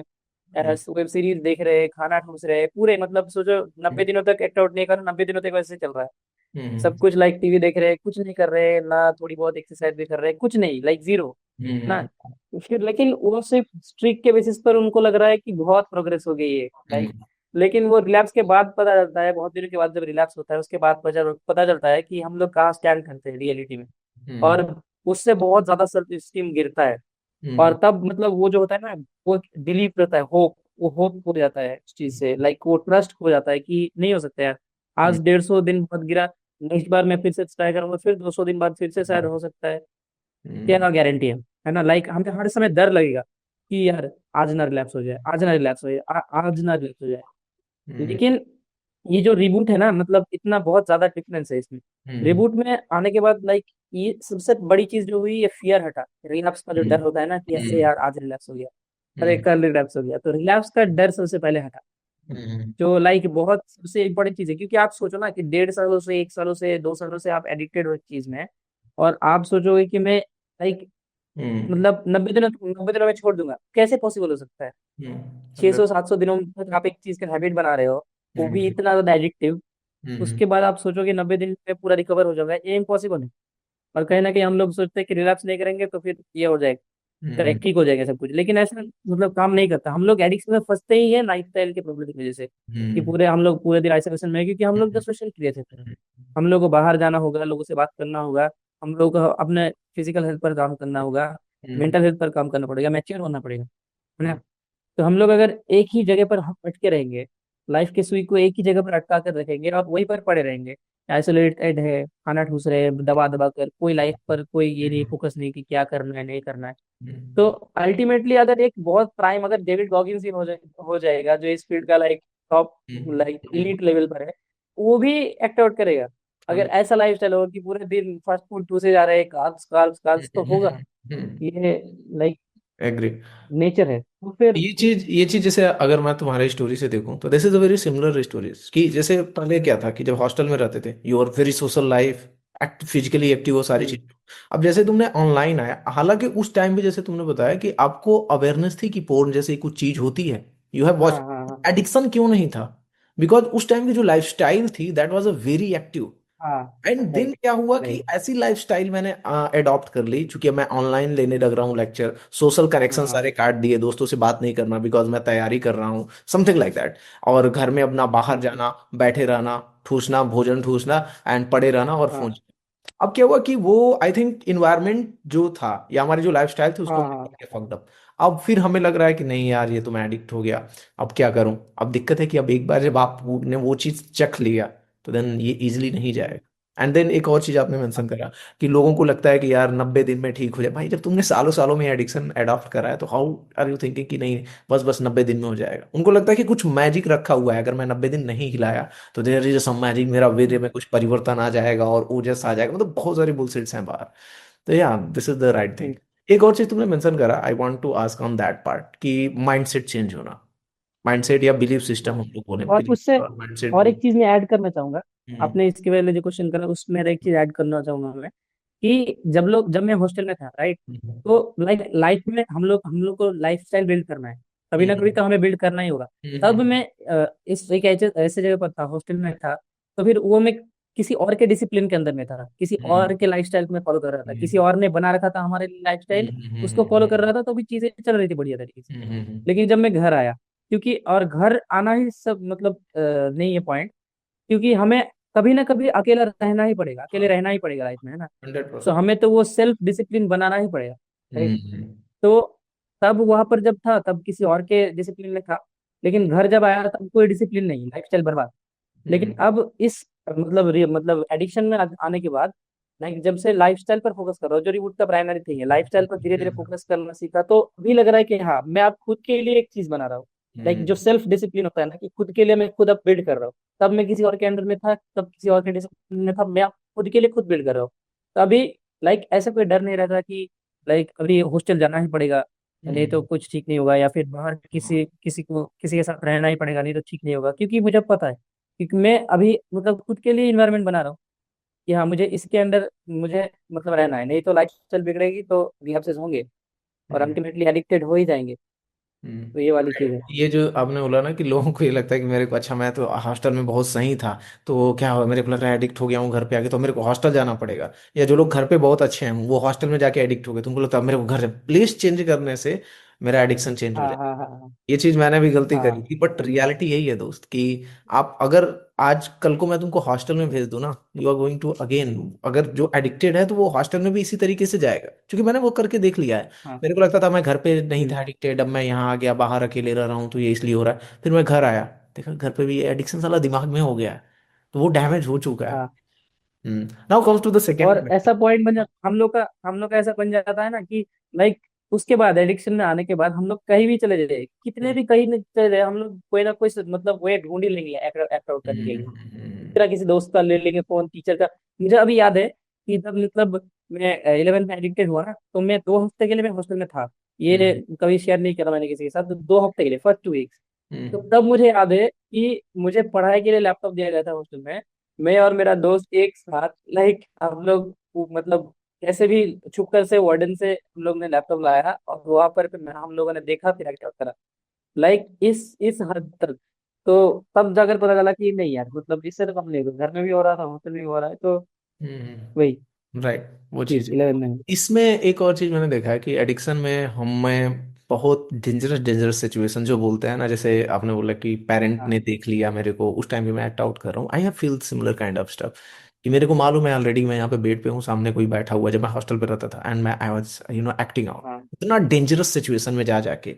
हम्म, वेब सीरीज देख रहे हैं, खाना ठूस रहे हैं पूरे, मतलब सोचो 90 दिनों तक एक्ट आउट नहीं करा, 90 दिनों तक वैसे चल रहा है, हम्म, सब कुछ, लाइक टीवी देख रहे हैं, कुछ नहीं कर रहे हैं ना, थोड़ी बहुत एक्सरसाइज भी कर रहे हैं, कुछ नहीं, लाइक जीरो ना। हम्म, फिर लेकिन वो सिर्फ स्ट्रिक के बेसिस पर उनको लग रहा है कि बहुत प्रोग्रेस हो गई है, लाइक, हम्म, लेकिन वो रिलैप्स के बाद पता चलता है, बहुत दिनों के बाद जब रिलैप्स होता है उसके बाद पता चलता है कि हम लोग कहाँ स्टैंड करते हैं रियलिटी में, हम्म, और उससे बहुत ज्यादा सेल्फ स्टीम गिरता है। हम्म, और तब मतलब वो जो होता है ना, वो बिलीव रहता है, होप, वो होप हो जाता है उस चीज से, लाइक वो ट्रस्ट हो जाता है कि नहीं हो सकता यार, हम्म, आज 150 दिन बहुत गिरा, नेक्स्ट बार मैं फिर से ट्राई करूंगा, फिर 200 दिन बाद फिर से शायद हो सकता है, हम्म, क्या गारंटी है ना, लाइक हमें हर समय डर लगेगा कि यार आज ना रिलैप्स हो जाए, आज ना रिलैप्स हो जाए, आज ना रिलैप्स हो जाए। हम्म, लेकिन ये जो रिबूट है ना, मतलब इतना बहुत ज्यादा डिफरेंस है इसमें। हम्म, रिबूट में आने के बाद लाइक ये सबसे बड़ी चीज जो हुई, ये फियर हटा, रिलैप्स का जो डर होता है ना कि अरे यार आज रिलैप्स हो गया, अरे हम्म, कल रिलैप्स हो गया, तो रिलैप्स का डर सबसे पहले हटा, हम्म, जो लाइक बहुत सबसे इंपॉर्टेंट चीज है, क्योंकि आप सोचो ना कि 1.5 सालों से, 1 सालों से, 2 सालों से आप एडिक्टेड हो इस चीज में, और आप सोचोगे कि मैं लाइक हम्म, मतलब 90 दिनों में छोड़ दूंगा, कैसे पॉसिबल हो सकता है। छह मतलब सौ 700 दिनों तक आप एक चीज का हैबिट बना रहे हो, वो भी हम्म, इतना ज्यादा एडिक्टिव, हम्म, उसके बाद आप सोचोगे 90 दिन में पूरा रिकवर हो जाएगा, ये इम्पॉसिबल है। और कहीं ना कहीं हम लोग सोचते हैं कि रिलैप्स नहीं करेंगे तो फिर ये हो जाएगा, हम्म, करेक्ट, ठीक हो जाएगा सब कुछ, लेकिन ऐसा मतलब काम नहीं करता, हम लोग एडिक्शन में फंसते ही है लाइफस्टाइल के प्रॉब्लम की वजह से, कि हम्म, पूरे हम लोग पूरे दिन आइसोलेशन में है, क्योंकि हम लोग जो सोशल क्रिएचर थे, हम लोग को बाहर जाना होगा, लोगों से बात करना होगा, हम लोग को अपने फिजिकल हेल्थ पर काम करना होगा, हम्म, मेंटल हेल्थ पर काम करना पड़ेगा, मैच्योर होना पड़ेगा, है ना। तो हम लोग अगर एक ही जगह पर हम अटके रहेंगे, लाइफ के सुई को एक ही जगह पर अटका कर रखेंगे और वहीं पर पड़े रहेंगे, आइसोलेटेड है, खाना ठूस रहे हैं दबा दबा कर, कोई लाइफ पर कोई ये नहीं फोकस नहीं कि क्या करना है नहीं करना है। तो अल्टीमेटली अगर एक बहुत प्राइम अगर डेविड गॉगिंस हो जाएगा जो इस फील्ड का like top like elite level पर है, वो भी एक्ट आउट करेगा। अगर ऐसा लाइफ स्टाइल होगा कि पूरे दिन फास्ट फूड ठूसे जा रहे हैं, कार्ब्स कार्ब्स कार्ब्स, तो होगा ये लाइक एग्री। नेचर है तो फिर। ये चीज जैसे अगर मैं तुम्हारी स्टोरी से देखूं तो this is a very similar stories कि जैसे पहले क्या था कि जब हॉस्टल में रहते थे you are very social life, act physically active, वो सारी हम्म, चीज। अब जैसे तुमने ऑनलाइन आया, हालांकि उस टाइम पे जैसे तुमने बताया कि आपको अवेयरनेस थी कि पोर्न जैसी कुछ चीज होती है, यू हैव हाँ वॉच, हाँ हाँ एडिक्शन क्यों नहीं था? बिकॉज उस टाइम की जो लाइफस्टाइल थी that was a very active. हाँ। एंड देन राइट क्या हुआ कि राइट। ऐसी लाइफस्टाइल मैंने अडॉप्ट कर ली, चूंकि मैं ऑनलाइन लेने लग रहा हूँ लेक्चर, सोशल कनेक्शन हाँ सारे काट दिए, दोस्तों से बात नहीं करना बिकॉज मैं तैयारी कर रहा हूँ, समथिंग लाइक दैट। और घर में अपना बाहर हाँ जाना, बैठे रहना, ठूसना, भोजन ठूसना, एंड पड़े रहना और फोन। हाँ अब क्या हुआ कि वो आई थिंक इन्वायरमेंट जो था या हमारी जो लाइफस्टाइल थी उसको हाँ हमने हाँ करके फक्ड अप। अब फिर हमें लग रहा है कि नहीं यार ये तो मैं एडिक्ट हो गया, अब क्या करूं? अब दिक्कत है कि अब एक बार जब आपने वो चीज चख लिया तो देन ये इजिली नहीं हम्म, जाएगा। एंड देन एक और चीज आपने हाँ मेंशन करा कि लोगों को लगता है कि यार 90 दिन में ठीक हो जाए। भाई जब तुमने सालों सालों में एडिक्शन अडॉप्ट करा है तो हाउ आर यू थिंकिंग कि नहीं बस बस 90 दिन में हो जाएगा? उनको लगता है कि कुछ मैजिक रखा हुआ है, अगर मैं 90 दिन नहीं हिलाया तो देयर इज सम मैजिक, मेरा वीर्य में कुछ परिवर्तन आ जाएगा और ओजस आ जाएगा, मतलब बहुत सारी बुलशिट्स हैं बाहर। तो या this is the right thing. Hmm, एक और चीज तुमने मेंशन करा, I want to ask on that part कि माइंडसेट चेंज होना, माइंडसेट या बिलीफ सिस्टम हाँ। हम लोग बोले, और उससे बिलीफ और माइंडसेट और बोले। एक चीज मैं ऐड करना चाहूंगा। हम्म आपने इसके पहले जो क्वेश्चन करा उसमें एक चीज ऐड करना चाहूंगा मैं, कि जब मैं हॉस्टल में था राइट, हम्म तो लाइक लाइफ में हम लोग को लाइफ स्टाइल बिल्ड करना है, कभी ना कभी हम्म तो हमें बिल्ड करना ही होगा। तब हम्म मैं इस एक ऐसे ऐसे जगह पर था, हॉस्टल में था। तो फिर वो मैं किसी और के डिसिप्लिन के अंदर में था, किसी हम्म और के लाइफस्टाइल को मैं फॉलो कर रहा था, किसी हम्म और ने बना रखा था हमारे लाइफस्टाइल, उसको फॉलो कर रहा था, तो भी चीजें चल रही थी बढ़िया तरीके से। लेकिन जब मैं घर आया, क्योंकि और घर आना ही सब मतलब नहीं है पॉइंट, क्योंकि हमें कभी ना कभी अकेला रहना ही पड़ेगा, अकेले रहना ही पड़ेगा लाइफ में, है ना। सो 100%। हमें तो वो सेल्फ डिसिप्लिन बनाना ही पड़ेगा, राइट। हम्म तो तब वहां पर जब था तब किसी और के डिसिप्लिन में था, लेकिन घर जब आया तब कोई डिसिप्लिन नहीं, लाइफस्टाइल बर्बाद। लेकिन हम्म अब इस मतलब एडिक्शन में आने के बाद, लाइक जब से लाइफस्टाइल पर फोकस कर रहा हूँ, जो रिवूट का प्राइमरी थिंग है, लाइफस्टाइल पर धीरे धीरे फोकस करना सीखा, तो अभी लग रहा है कि हाँ मैं अब खुद के लिए एक चीज बना रहा हूँ। लाइक जो हम्म सेल्फ डिसिप्लिन होता है ना, कि खुद के लिए मैं खुद अब बिल्ड कर रहा हूँ। तब मैं किसी और के अंडर में था, तब किसी और के डिसिप्लिन में था, मैं अब खुद के लिए खुद बिल्ड कर रहा हूँ। तो अभी लाइक ऐसा कोई डर नहीं रहता कि लाइक अभी हॉस्टल जाना ही पड़ेगा, नहीं तो हम्म कुछ ठीक नहीं होगा, या फिर बाहर किसी के साथ रहना ही पड़ेगा, नहीं तो ठीक नहीं होगा, क्योंकि मुझे पता है, क्योंकि मैं अभी मतलब खुद के लिए इन्वायरमेंट बना रहा हूँ कि हाँ मुझे इसके अंदर मुझे मतलब रहना है, नहीं तो लाइफ स्टाइल बिगड़ेगी तो रिलैप्सेस होंगे और हम्म अल्टीमेटली एडिक्टेड हो ही जाएंगे। तो ये वाली चीज है। ये जो आपने बोला ना कि लोगों को ये लगता है कि मेरे को, अच्छा मैं तो हॉस्टल में बहुत सही था तो क्या हुआ, मेरे को लग रहा है एडिक्ट हो गया हूँ घर पे आके तो मेरे को हॉस्टल जाना पड़ेगा। या जो लोग घर पे बहुत अच्छे हैं वो हॉस्टल में जाके एडिक्ट हो गए, तुमको लगता है मेरे को घर से प्लेस चेंज करने से मेरा एडिक्शन चेंज हो हाँ जाए। हाँ हाँ ये चीज मैंने भी गलती हाँ करी थी, बट हाँ रियलिटी यही है दोस्त कि आप अगर आज कल को मैं तुमको हॉस्टल में भेज दूं ना, you are going to again, अगर जो एडिक्टेड है तो वो हॉस्टल में भी इसी तरीके से जाएगा, क्योंकि मैंने वो करके देख लिया है। हाँ। मेरे को लगता था मैं घर पे नहीं हम्म, था एडिक्टेड, अब मैं यहाँ आ गया बाहर अकेले रह रहा हूँ तो ये इसलिए हो रहा है, फिर मैं घर आया, देखा घर पे भी ये एडिक्शन साला दिमाग में हो गया है, तो वो डैमेज हो चुका है। हाँ। नाउ कम्स टू द और सेकेंड। ऐसा पॉइंट बन जाता हम लोग का ऐसा बन जाता है ना कि लाइक उसके बाद एडिक्शन में आने के बाद हम लोग कहीं भी चले जाए, कितने भी कहीं नहीं चले जाए, हम लोग कोई ना कोई मतलब वे ढूंढ ही लेंगे एक्ट आउट करने के लिए। तेरा किसी दोस्त का ले लेंगे फोन, टीचर का। मुझे अभी याद है कि जब मतलब मैं 11th में एडिक्टेड हुआ ना, तो मैं 2 हफ्ते के लिए मैं हॉस्टल में था। ये कभी शेयर नहीं करा मैंने किसी के साथ, तो 2 हफ्ते के लिए, फर्स्ट 2 वीक्स। तो तब मुझे याद है कि मुझे पढ़ाई के लिए लैपटॉप दिया गया था हॉस्टल में। मैं और मेरा दोस्त एक साथ लाइक हम लोग मतलब कैसे भी छुप कर से वार्डन से हम लोग ने लैपटॉप लाया, और वहां पर फिर हम लोगों ने देखा, फिर एक्ट आउट करा, लाइक इस हद तक। तो तब जाकर पता चला कि नहीं यार, मतलब इससे तो कम नहीं होगा, घर में भी हो रहा था, हॉस्टल में भी हो रहा है, तो वही राइट, वो चीज चीज। 11 में। इसमें एक और चीज मैंने देखा है कि एडिक्शन में हमें बहुत डेंजरस डेंजरस सिचुएशन जो बोलते हैं ना, जैसे आपने बोला कि पेरेंट हाँ ने देख लिया मेरे को उस टाइम पे मैं एक्ट आउट कर रहा हूँ, I have feel similar kind of stuff कि मेरे को मालूम है ऑलरेडी मैं यहाँ पे बेड पे हूँ, सामने कोई बैठा हुआ है, जब मैं हॉस्टल पे रहता था, एंड मैं आई वाज एक्टिंग आउट, हाँ इतना डेंजरस सिचुएशन में जा जाके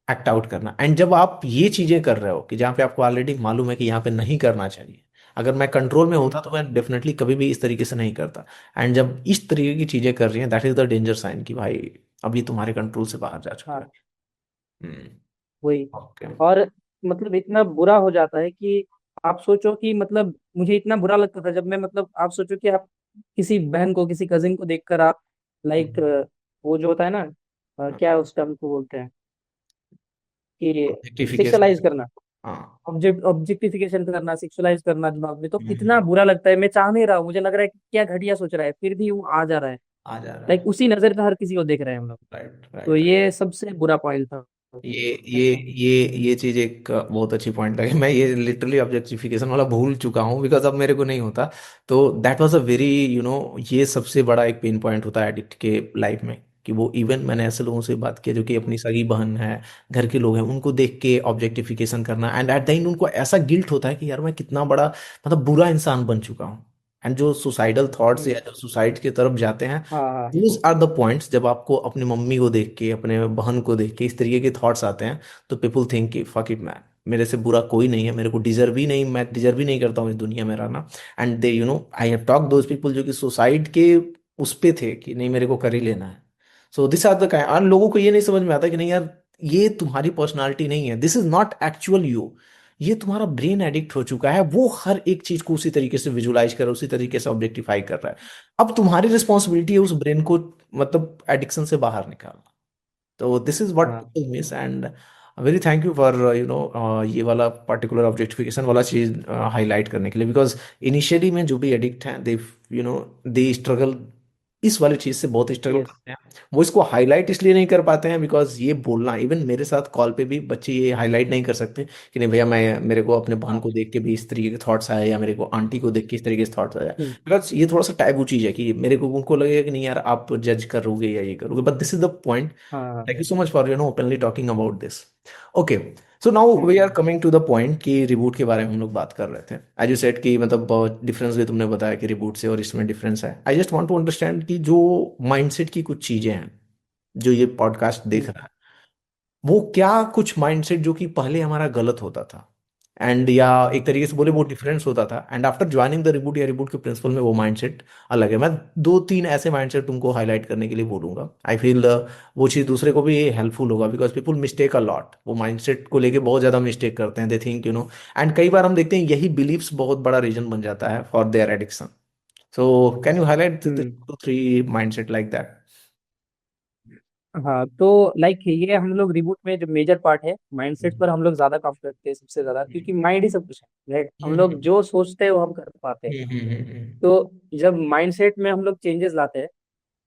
एक्ट आउट करना। एंड जब आप ये चीजें कर रहे हो कि जहाँ पे आपको ऑलरेडी मालूम है कि यहाँ पे नहीं करना चाहिए, अगर मैं कंट्रोल में होता तो मैं डेफिनेटली कभी भी इस तरीके से नहीं करता। एंड जब इस तरीके की चीजें कर रही हैं, that is the danger sign कि भाई अब ये तुम्हारे कंट्रोल से बाहर जा चुका है। हाँ हम्म। वही। ओके। और मतलब इतना बुरा हो जाता है कि आप सोचो कि मतलब मुझे इतना बुरा लगता था जब मैं मतलब आप सोचो कि आप किसी बहन को किसी कजिन को देखकर आप लाइक वो जो होता है ना क्या उस टर्म को बोलते हैं कि ऑब्जेक्टिफिकेशन। सेक्सुअलाइज करना, हाँ। ऑब्जेक्टिफिकेशन करना, सेक्सुअलाइज करना दिमाग में, तो कितना हम्म। बुरा लगता है। मैं चाह नहीं रहा हूँ, मुझे लग रहा है कि क्या घटिया सोच रहा है, फिर भी वो आ जा रहा है। आ जा रहा लाइक है। उसी नजर से हर किसी को देख रहे हैं हम लोग। राइट तो राइट। ये सबसे बुरा पॉइंट था ये ये उसका। ये चीज एक बहुत अच्छी पॉइंट लगी। मैं ये लिटरली ऑब्जेक्टिफिकेशन वाला भूल चुका हूँ, बिकॉज अब मेरे को नहीं होता। तो दैट वाज अ वेरी ये सबसे बड़ा एक पेन पॉइंट होता है एडिक्ट के लाइफ में, कि वो इवन मैंने ऐसे लोगों से बात की जो कि अपनी सगी बहन है, घर के लोग हैं, उनको देख के ऑब्जेक्टिफिकेशन करना, एंड एट द एंड उनको ऐसा गिल्ट होता है कि यार मैं कितना बड़ा मतलब बुरा इंसान बन चुका हूँ। एंड जो सुसाइडल थॉट्स या हम्म। जो सुसाइड की तरफ जाते हैं, हाँ हाँ। दीज आर द पॉइंट्स जब आपको अपनी मम्मी को देख के, अपने बहन को देख के इस तरीके के थॉट्स आते हैं, तो पीपल थिंक कि फक इट मैन, मेरे से बुरा कोई नहीं है, मेरे को डिजर्व ही नहीं, मैं डिजर्व ही नहीं करता हूँ इस दुनिया में रहना। And they I have talk those people जो कि सुसाइड के उस पे थे कि नहीं मेरे को कर ही लेना है। So this are the kind, और लोगों को ये नहीं समझ में आता कि नहीं यार, ये तुम्हारी पर्सनालिटी नहीं है, this is not actual you. ये तुम्हारा ब्रेन एडिक्ट हो चुका है, वो हर एक चीज को उसी तरीके से विजुलाइज कर रहा है, उसी तरीके से ऑब्जेक्टिफाई कर रहा है। अब तुम्हारी रिस्पॉन्सिबिलिटी है उस ब्रेन को मतलब एडिक्शन से बाहर निकालना। तो दिस इज व्हाट हाँ people miss. And very thank you for ये वाला पर्टिकुलर ऑब्जेक्टिफिकेशन वाला चीज हाईलाइट करने के लिए, बिकॉज इनिशियली में जो भी एडिक्ट हैं दे दे स्ट्रगल, इस वाली चीज से बहुत स्ट्रगल यस। करते हैं। वो इसको हाईलाइट इसलिए नहीं कर पाते हैं बिकॉज ये बोलना, इवन मेरे साथ कॉल पे भी बच्चे ये हाईलाइट नहीं कर सकते कि नहीं भैया, मैं मेरे को अपने बहन हाँ। को देख के भी इस तरीके के थॉट्स आए, या मेरे को आंटी को देख के इस तरीके से थॉट्स आए। हम्म। बिकॉज ये थोड़ा सा टैबू चीज है कि मेरे को उनको लगेगा कि नहीं यार आप जज करोगे या ये करोगे, but this is the point. हाँ। Thank you so much for openly talking about this. Okay. So now we are hmm. Coming to the point कि रिबूट के बारे में हम लोग बात कर रहे थे। एज यू सेड कि मतलब डिफरेंस भी तुमने बताया कि रिबूट से और इसमें डिफरेंस है। I just want to understand कि जो माइंडसेट की कुछ चीजें हैं, जो ये पॉडकास्ट देख हम्म। रहा है, वो क्या कुछ माइंडसेट जो कि पहले हमारा गलत होता था, एंड या एक तरीके से बोले वो डिफरेंस होता था, and after joining the reboot या रिबूट के प्रिंसिपल में वो माइंडसेट अलग है। मैं दो तीन ऐसे माइंडसेट तुमको हाईलाइट करने के लिए बोलूंगा। आई फील वो चीज़ दूसरे को भी हेल्पफुल होगा, because people mistake a lot, वो माइंडसेट को लेके बहुत ज़्यादा मिस्टेक करते हैं, दे थिंक एंड कई बार हम देखते हैं यही बिलीव्स बहुत बड़ा रीजन बन जाता है for their addiction. So can you highlight hmm. Two three mindset like that? हाँ तो लाइक ये हम लोग रिबूट में जो मेजर पार्ट है माइंडसेट पर हम लोग ज्यादा काम करते हैं सबसे ज्यादा, क्योंकि माइंड ही सब कुछ है राइट। हम लोग जो सोचते हैं वो हम कर पाते हैं। तो जब माइंडसेट में हम लोग चेंजेस लाते हैं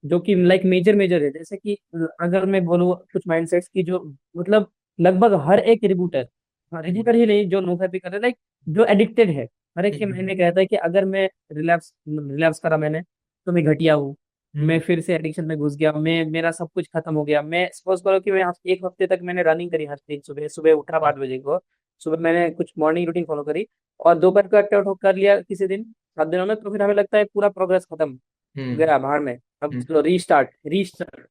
जो कि लाइक मेजर मेजर है, जैसे कि अगर मैं बोलूँ कुछ माइंडसेट्स की जो मतलब लगभग हर एक रिबूटर, हाँ रिबूटर ही नहीं जो नो कर है, लाइक जो एडिक्टेड है, हर एक के माइंड में कहता है कि अगर मैं रिलैप्स रिलैप्स करा मैंने तो मैं घटिया हूँ, मैं फिर से एडिक्शन में घुस गया, मैं मेरा सब कुछ खत्म हो गया। मैं सपोज करो कि मैं एक हफ्ते तक मैंने रनिंग करी हर दिन, सुबह सुबह उठा 5 बजे को, सुबह मैंने कुछ मॉर्निंग रूटीन फॉलो करी और दोपहर का वर्कआउट कर लिया किसी दिन 7 दिनों में, तो फिर हमें लगता है पूरा प्रोग्रेस खत्म गया बाहर में, अब चलो रीस्टार्ट रीस्टार्ट।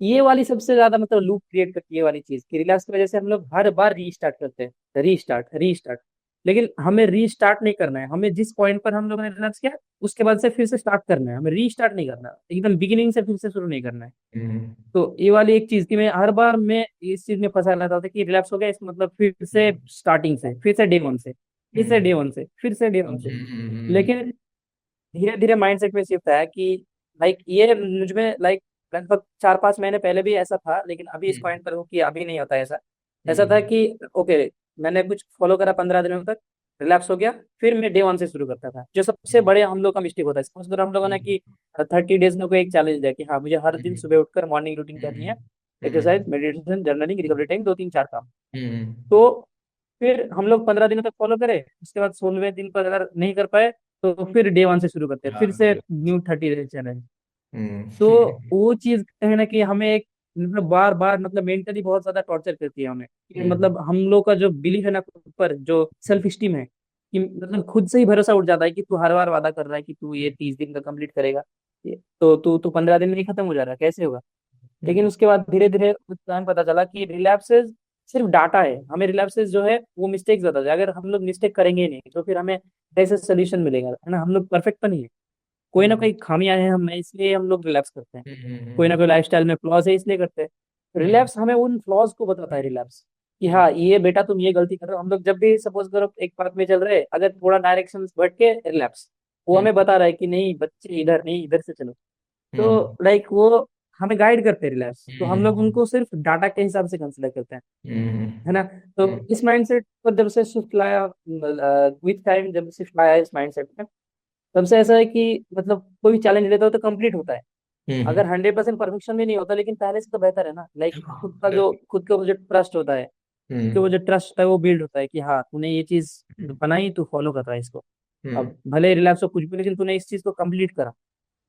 ये वाली सबसे ज्यादा मतलब लूप क्रिएट करती है ये वाली चीज कि रिलैक्स की वजह से हम लोग हर बार रीस्टार्ट करते हैं, रीस्टार्ट रीस्टार्ट। लेकिन हमें रीस्टार्ट नहीं करना है, हमें जिस पॉइंट पर हम लोगों ने रिलैक्स किया उसके बाद से फिर से स्टार्ट करना है, हमें रीस्टार्ट नहीं करना, एकदम बिगिनिंग से फिर से शुरू नहीं करना है। तो ये वाली एक चीज कि मैं हर बार मैं इस चीज में फंसा रहता था कि रिलैक्स हो गया इसका मतलब फिर से स्टार्टिंग से, फिर से डे वन से, फिर से डे वन से, फिर से डे वन से। लेकिन धीरे धीरे माइंडसेट में शिफ्ट आया कि लाइक ये मुझ में लाइक लगभग 4-5 महीने पहले भी ऐसा था, लेकिन अभी इस पॉइंट पर हूँ कि अभी नहीं होता ऐसा। ऐसा था कि ओके मैंने कुछ फॉलो करा 15 दिनों तक, रिलैप्स हो गया, फिर मैं डे वन से शुरू करता था, जो सबसे बड़े हम लोग का मिस्टेक होता है। सपोज करो हम लोगों ने कि 30 डेज में कोई एक चैलेंज दिया कि हाँ मुझे हर दिन सुबह उठकर मॉर्निंग रूटीन करनी है, exercise meditation journaling recovery time 2-3-4 काम। तो फिर हम लोग 15 दिनों तक फॉलो करें, उसके बाद 16वें दिन पर अगर नहीं कर पाए तो फिर डे वन से शुरू करते हैं, फिर से न्यू 30 डेज चैलेंज। तो वो चीज कहीं ना कहीं हमें एक मतलब बार बार मतलब मेंटली बहुत ज्यादा टॉर्चर करती है हमें, कि मतलब हम लोग का जो बिलीफ है ना खुद पर, जो सेल्फ स्टीम है, कि मतलब खुद से ही भरोसा उठ जाता है कि तू हर बार वादा कर रहा है कि तू ये 30 दिन का कंप्लीट करेगा, तो तू 15 दिन में ही खत्म हो जा रहा है, कैसे होगा। लेकिन उसके बाद धीरे धीरे उस टाइम पता चला कि रिलैप्सेस सिर्फ डाटा है, हमें रिलैप्सेस जो है वो मिस्टेक्स बताता है। अगर हम लोग मिस्टेक करेंगे ही नहीं तो फिर हमें कैसे सोल्यूशन मिलेगा, है ना? हम लोग परफेक्ट तो नहीं है, कोई ना हम्म कोई खामियां हैं हमें, इसलिए हम लोग रिलैप्स करते हैं। कोई ना हम्म कोई लाइफस्टाइल में फ्लॉज है इसलिए करते हैं। हम्म रिलैप्स हमें उन फ्लॉज को बताता है, रिलैप्स कि हाँ ये बेटा तुम ये गलती कर रहे हो। हम लोग जब भी सपोज करो एक पाथ में चल रहे हैं, अगर थोड़ा डायरेक्शन भटके के, रिलैप्स वो हम्म हमें बता रहा है कि नहीं बच्चे इधर नहीं, इधर से चलो। हम्म तो लाइक वो हमें गाइड करते हैं रिलैप्स, तो हम लोग हम्म उनको सिर्फ डाटा के हिसाब से कंसिडर करते हैं, हम्म है ना? तो इस माइंडसेट पर जब से शिफ्ट लाया, विथ टाइम जब शिफ्ट लाया इस माइंडसेट में, तब से ऐसा है कि मतलब कोई भी चैलेंज लेता हो तो कंप्लीट होता है। अगर हम्म 100% परफेक्शन भी नहीं होता, लेकिन पहले से तो बेहतर है ना। लाइक खुद का जो, हम्म खुद के ऊपर जो ट्रस्ट होता है, खुद के ऊपर जो ट्रस्ट होता है वो बिल्ड होता है कि हाँ तूने ये चीज बनाई, तू फॉलो कर रहा है इसको। हम्म अब भले रिलैप्स हो कुछ भी, लेकिन तूने इस चीज को कंप्लीट करा,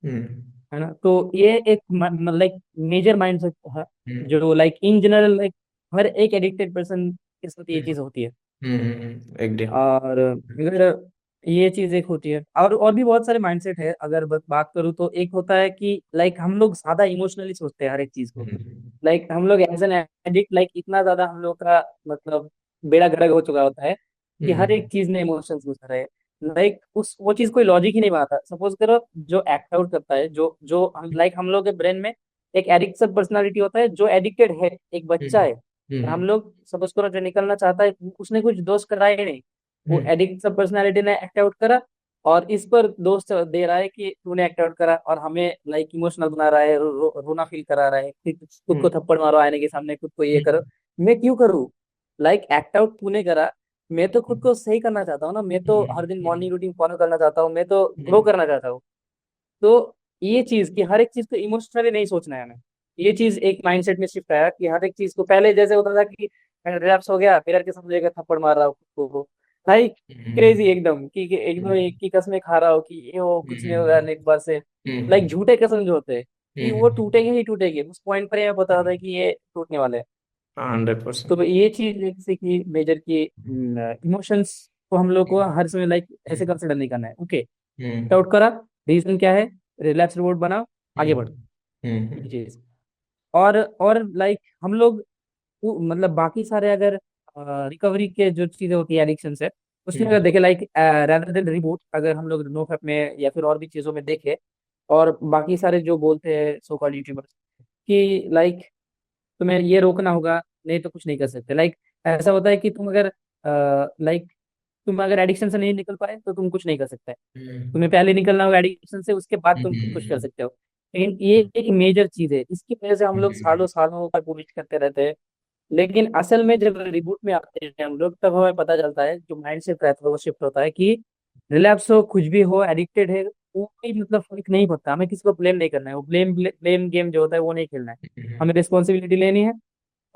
हम्म है ना? तो ये एक लाइक मेजर माइंडसेट है, हम्म जो लाइक इन जनरल लाइक हर एक एडिक्टेड पर्सन के साथ ये चीज होती है। एग्री। और अगर ये चीज एक होती है, और भी बहुत सारे माइंडसेट है। अगर बात करूँ तो एक होता है कि लाइक हम लोग ज्यादा इमोशनली सोचते हैं हर एक चीज को। लाइक हम लोग एज एन एडिक्ट, लाइक इतना ज्यादा हम लोग का मतलब बेड़ा गर्क हो चुका होता है कि हर एक चीज में इमोशंस घुस रहे हैं। लाइक उस वो चीज कोई लॉजिक ही नहीं बनाता। सपोज करो जो एक्ट आउट करता है, जो जो लाइक हम लोग के ब्रेन में एक एडिक्शन पर्सनालिटी होता है, जो एडिक्टेड है, एक बच्चा है, और हम लोग सपोज करो जो निकलना चाहता है, उसने कुछ दोष करा ही नहीं, वो एडिक्ट सब पर्सनालिटी ने एक्ट आउट करा, और इस पर दोष दे रहा है कि तूने एक्ट आउट करा, और हमें लाइक इमोशनल बना रहा है, रोना फील करा रहा है, फिर खुद को थप्पड़ मारो आईने के सामने, खुद को ये करो। मैं क्यों करूँ? लाइक एक्ट आउट तूने करा, मैं तो खुद को सही करना चाहता हूँ ना, मैं तो हर दिन मॉर्निंग रूटीन फॉलो करना चाहता हूँ, मैं तो ग्रो करना चाहता हूँ। तो ये चीज कि हर एक चीज को इमोशनली नहीं सोचना है हमें, ये चीज एक माइंडसेट में शिफ्ट आया कि हर एक चीज को, पहले जैसे होता था कि रिलैप्स हो गया फिर के समझ गया थप्पड़ मार रहा हो खुद को, भाई क्रेजी एकदम कि एकदम एक की कसमें खा रहा हो कि ये हो कुछ नहीं होगा एक बार से। लाइक झूठे कसम जो होते हैं कि वो टूटेंगे ही टूटेंगे, उस पॉइंट पर ये बता होता है कि ये टूटने वाले हैं। 100%। तो ये चीज एक सी की मेजर की, इमोशंस को हम लोग को हर समय लाइक ऐसे कंसिडर नहीं करना है। ओके, आउट करा, रीजन क्या है, रिलैप्स रिवॉर्ड बना, आगे बढ़, ये चीज। और लाइक हम लोग मतलब बाकी सारे अगर रिकवरी के जो चीजें होती है एडिक्शन से, उसमें अगर देखे लाइक रैदर देन रिबूट, अगर हम लोग नोफएप में या फिर और भी चीजों में देखे, और बाकी सारे जो बोलते हैं सो कॉल्ड यूट्यूबर्स कि लाइक तुम्हें ये रोकना होगा, नहीं तो कुछ नहीं कर सकते। लाइक ऐसा होता है कि तुम अगर लाइक तुम अगर एडिक्शन से नहीं निकल पाए तो तुम कुछ नहीं कर सकते, तुम्हें पहले निकलना होगा एडिक्शन से, उसके बाद तुम कुछ कर सकते हो। लेकिन ये एक मेजर चीज है, इसकी वजह से हम लोग सालों सालों का कोशिश करते रहते हैं। लेकिन असल में जब रिबूट में आते हैं हम लोग, तब हमें पता चलता है, जो माइंड सेट रहता है वो शिफ्ट होता है कि रिलैप्स हो कुछ भी हो, एडिक्टेड है, वो कोई मतलब फर्क नहीं पड़ता, हमें किसी को ब्लेम नहीं करना है, वो ब्लेम गेम जो होता है वो नहीं खेलना है। हमें रिस्पॉन्सिबिलिटी लेनी है,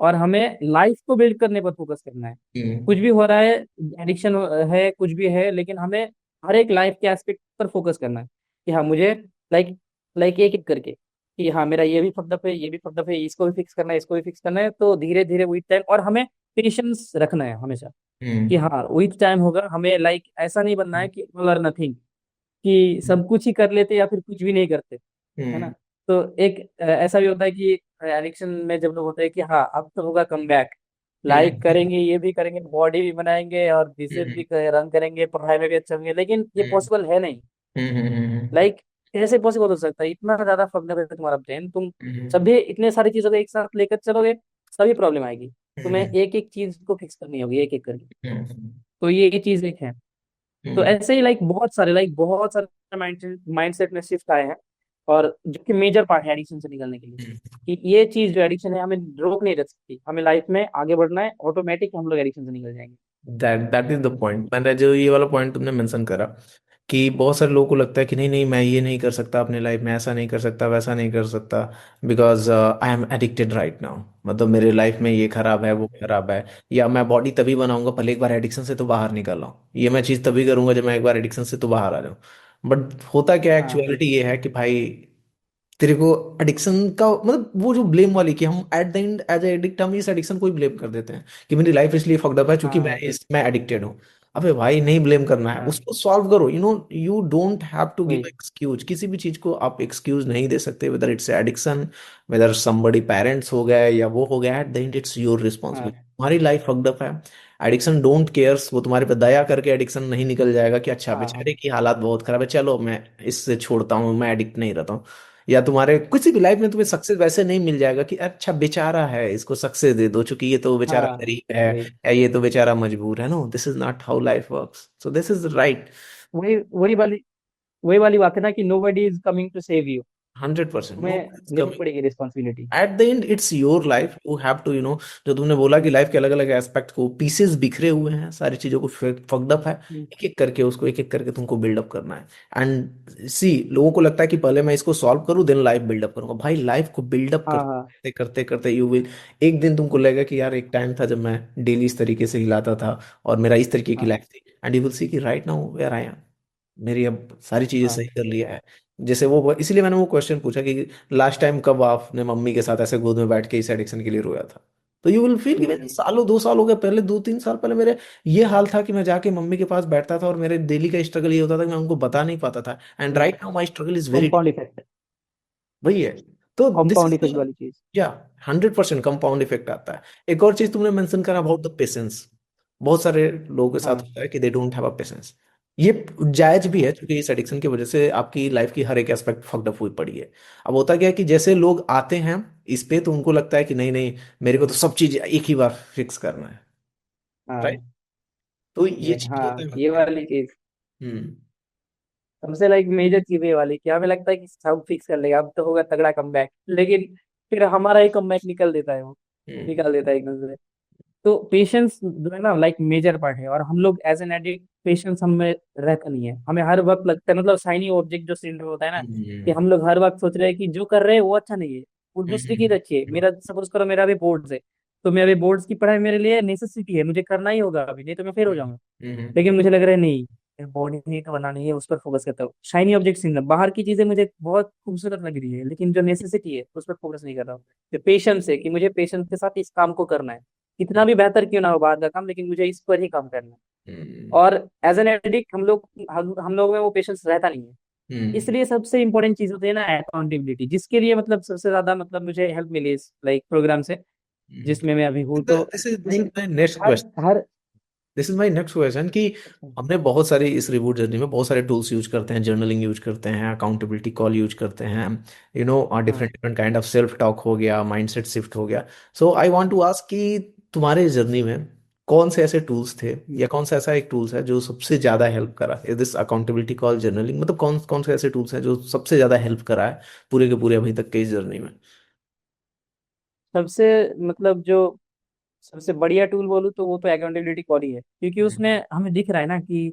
और हमें लाइफ को बिल्ड करने पर फोकस करना है। कुछ भी हो रहा है, एडिक्शन है कुछ भी है, लेकिन हमें हर एक लाइफ के एस्पेक्ट पर फोकस करना है कि हाँ मुझे लाइक लाइक एक एक करके कि हाँ मेरा ये भी फकदप है, ये भी फकदप है, इसको भी फिक्स करना है, इसको भी फिक्स करना है। तो धीरे धीरे विद टाइम, और हमें पेशेंस रखना है हमेशा कि हाँ विद टाइम होगा। हमें लाइक ऐसा नहीं बनना है कि ऑल और नथिंग, कि सब कुछ ही कर लेते या फिर कुछ भी नहीं करते, है ना? तो एक ऐसा भी होता है कि एडिक्शन में जब लोग होते हैं कि हाँ अब तो होगा कम बैक, लाइक करेंगे, ये भी करेंगे, बॉडी भी बनाएंगे, और बिजनेस भी रन करेंगे, पढ़ाई में भी अच्छा होंगे, लेकिन ये पॉसिबल है नहीं। लाइक कैसे पॉसिबल हो सकता है? इतना ज्यादा फंक्शनल है तुम्हारा ब्रेन, तुम सभी इतने सारी चीजों को एक साथ लेकर चलोगे, सभी प्रॉब्लम आएगी। तुम्हें एक एक चीज को फिक्स करनी होगी एक एक करके। तो ये चीज एक है। तो ऐसे ही लाइक बहुत सारे माइंडसेट में शिफ्ट आए हैं, और जो कि मेजर पार्ट है एडिक्शन से निकलने के लिए, कि ये चीज जो एडिक्शन है हमें रोक नहीं रख सकती, हमें लाइफ में आगे बढ़ना है, ऑटोमेटिक हम लोग एडिक्शन से निकल जाएंगे। That is the point. मैंने जो ये वाला पॉइंट तुमने मेंशन करा कि बहुत सारे लोगों को लगता है कि नहीं नहीं मैं ये नहीं कर सकता अपने लाइफ में, ऐसा नहीं कर सकता, वैसा नहीं कर सकता, because I am addicted right now. मतलब मेरे लाइफ में ये खराब है, वो खराब है, या मैं बॉडी तभी बनाऊंगा भले एक बार एडिक्शन से तो बाहर निकल आऊं, ये मैं चीज़ तभी करूंगा जब मैं एक बार एडिक्शन से तो बाहर आ जाऊं। बट होता क्या, हाँ एक्चुअलिटी बिल्कुल। ये है कि भाई तेरे को एडिक्शन का मतलब वो जो ब्लेम वाली कि हम at the end as addict हम इस एडिक्शन को ही ब्लेम कर देते हैं कि मेरी लाइफ इसलिए फक्ड अप है क्योंकि हाँ मैं एडिक्टेड हूँ। अबे भाई नहीं ब्लेम करना है, हाँ उसको सॉल्व करो। You don't have to give वही। एक्सक्यूज, किसी भी चीज को आप एक्सक्यूज नहीं दे सकते, whether it's addiction, whether somebody parents हो गए या वो हो गया, at the end it's your हाँ रिस्पॉन्सिबिलिटी। तुम्हारी लाइफ फक्ड अप है। एडिक्शन डोंट केयर्स, वो तुम्हारे पे दया करके एडिक्शन नहीं निकल जाएगा कि अच्छा हाँ हाँ बेचारे की हालात बहुत खराब है, चलो मैं इससे छोड़ता हूँ, मैं एडिक्ट नहीं रहता हूँ। या तुम्हारे किसी भी लाइफ में तुम्हें सक्सेस वैसे नहीं मिल जाएगा कि अच्छा बेचारा है इसको सक्सेस दे दो, चूंकि ये तो बेचारा हाँ गरीब है, वही या ये तो बेचारा मजबूर है। No, this is not how life works, so this is right. वही वही वाली बात है ना कि nobody is coming to save you। 100%, no तुम्हें इट्स लेनी कमिंग। पड़ेगी responsibility. At the end it's your life, you have to जो तुमने बोला कि लाइफ के अलग अलग एस्पेक्ट को, पीसेस बिखरे हुए हैं, सारी चीजों को फक्ड अप है, एक एक करके उसको एक एक करके तुमको बिल्डअप करना है। एंड सी, लोगों को लगता है कि पहले मैं इसको सॉल्व करूं देन लाइफ बिल्डअप करूंगा। भाई लाइफ को बिल्डअप हाँ हाँ करते करते करते यू विल, एक दिन तुमको लगेगा कि यार एक टाइम था जब मैं डेली इस तरीके से हिलाता था और मेरा इस तरीके की हाँ लाइफ थी, एंड यू विल सी कि right now where I am, मेरी अब सारी चीजें हाँ सही कर लिया है। जैसे वो, इसलिए मैंने वो क्वेश्चन पूछा कि लास्ट टाइम कब आपने मम्मी के साथ ऐसे गोद में बैठ के इस एडिक्शन के लिए रोया था। तो यू विल फील कि मेरे हम्म, सालों 2 साल हो गए, पहले 2-3 साल पहले मेरे ये हाल था कि मैं जाके मम्मी के पास बैठता था और मेरे डेली का स्ट्रगल ये होता था कि मैं उनको बता नहीं पाता था, and right now my struggle is very, compound effect. वही है। तो दिस कंपाउंड इज इफेक्ट वाली चीज। या 100% कंपाउंड इफेक्ट आता है। एक और चीज तुमने मेंशन करा अबाउट द पेशेंस, बहुत सारे लोगों के साथ हाँ होता है कि they don't have a patience. ये जायज भी है क्योंकि इस एडिक्शन की वजह से आपकी लाइफ की हर एक एस्पेक्ट फक्ड अप हुई पड़ी है। अब होता क्या है कि जैसे लोग आते हैं इस पे तो उनको लगता है कि नहीं नहीं, मेरे को तो सब चीज एक ही बार फिक्स करना है, राइट। हाँ तो ये चीज हाँ होता ये है। वाली चीज हम्म। सबसे लाइक मेजर चीज ये वाली कि हमें लगता है कि सब फिक्स कर लेगा, अब तो होगा तगड़ा कमबैक, लेकिन फिर हमारा ही कमबैक निकल देता है वो, हम्म। निकाल देता है एकदम से। तो पेशेंस जो है ना लाइक मेजर पार्ट है, और हम लोग एज एन एडिक्ट पेशेंस हमें रहता नहीं है, हमें हर वक्त लगता है मतलब शाइनी ऑब्जेक्ट जो सिंड्रोम होता है ना, कि हम्म। हम लोग हर वक्त सोच रहे हैं कि जो कर रहे हैं वो अच्छा नहीं है, वो दूसरी की अच्छी है। हम्म। मेरा सपोज करो मेरा अभी बोर्ड्स है, तो मैं अभी बोर्ड्स की पढ़ाई मेरे लिए नेसेसिटी है, मुझे करना ही होगा अभी, नहीं तो मैं फेल हो जाऊंगा। हम्म। लेकिन मुझे लग रहा है नहीं, बॉडी नहीं तो बनानी है, उस पर फोकस करता हूँ। शाइनी ऑब्जेक्ट सिंड्रोम, बाहर की चीजें मुझे बहुत खूबसूरत लग रही है लेकिन जो नेसेसिटी है उस पर फोकस नहीं कर रहा हूँ। तो पेशेंस है कि मुझे पेशेंस के साथ इस काम को करना है, कितना भी बेहतर क्यों ना हो बाहर का काम, लेकिन मुझे इस पर ही काम करना है। हम्म। और एज एन एडिक्ट हम लोग में वो पेशेंस रहता नहीं है। हम्म। इसलिए सबसे इंपॉर्टेंट चीज होती है ना अकाउंटेबिलिटी, जिसके लिए मतलब सबसे ज्यादा मतलब मुझे हेल्प मिली इस लाइक प्रोग्राम से, जिसमें मैं अभी हूँ। तो this is like my next her question. Her this is my next question कि हमने बहुत सारी इस रिवॉर्ड जर्नी में बहुत सारे टूल्स यूज करते हैं, जर्नलिंग यूज करते हैं, अकाउंटेबिलिटी कॉल यूज करते हैं, हाँ different different kind of self talk हो गया, माइंडसेट शिफ्ट हो गया। सो आई वांट टू आस्क कि तुम्हारे जर्नी में कौन से ऐसे टूल्स थे, या कौन सा ऐसा एक टूल्स है जो सबसे ज्यादा हेल्प करा, is this accountability call, journaling, मतलब कौन कौन से ऐसे टूल्स हैं जो सबसे ज्यादा हेल्प करा है पूरे के पूरे अभी तक के इस जर्नी में? सबसे मतलब जो सबसे बढ़िया टूल बोलूँ तो वो तो अकाउंटेबिलिटी कॉल ही है, क्योंकि उसमें हमें दिख रहा है ना कि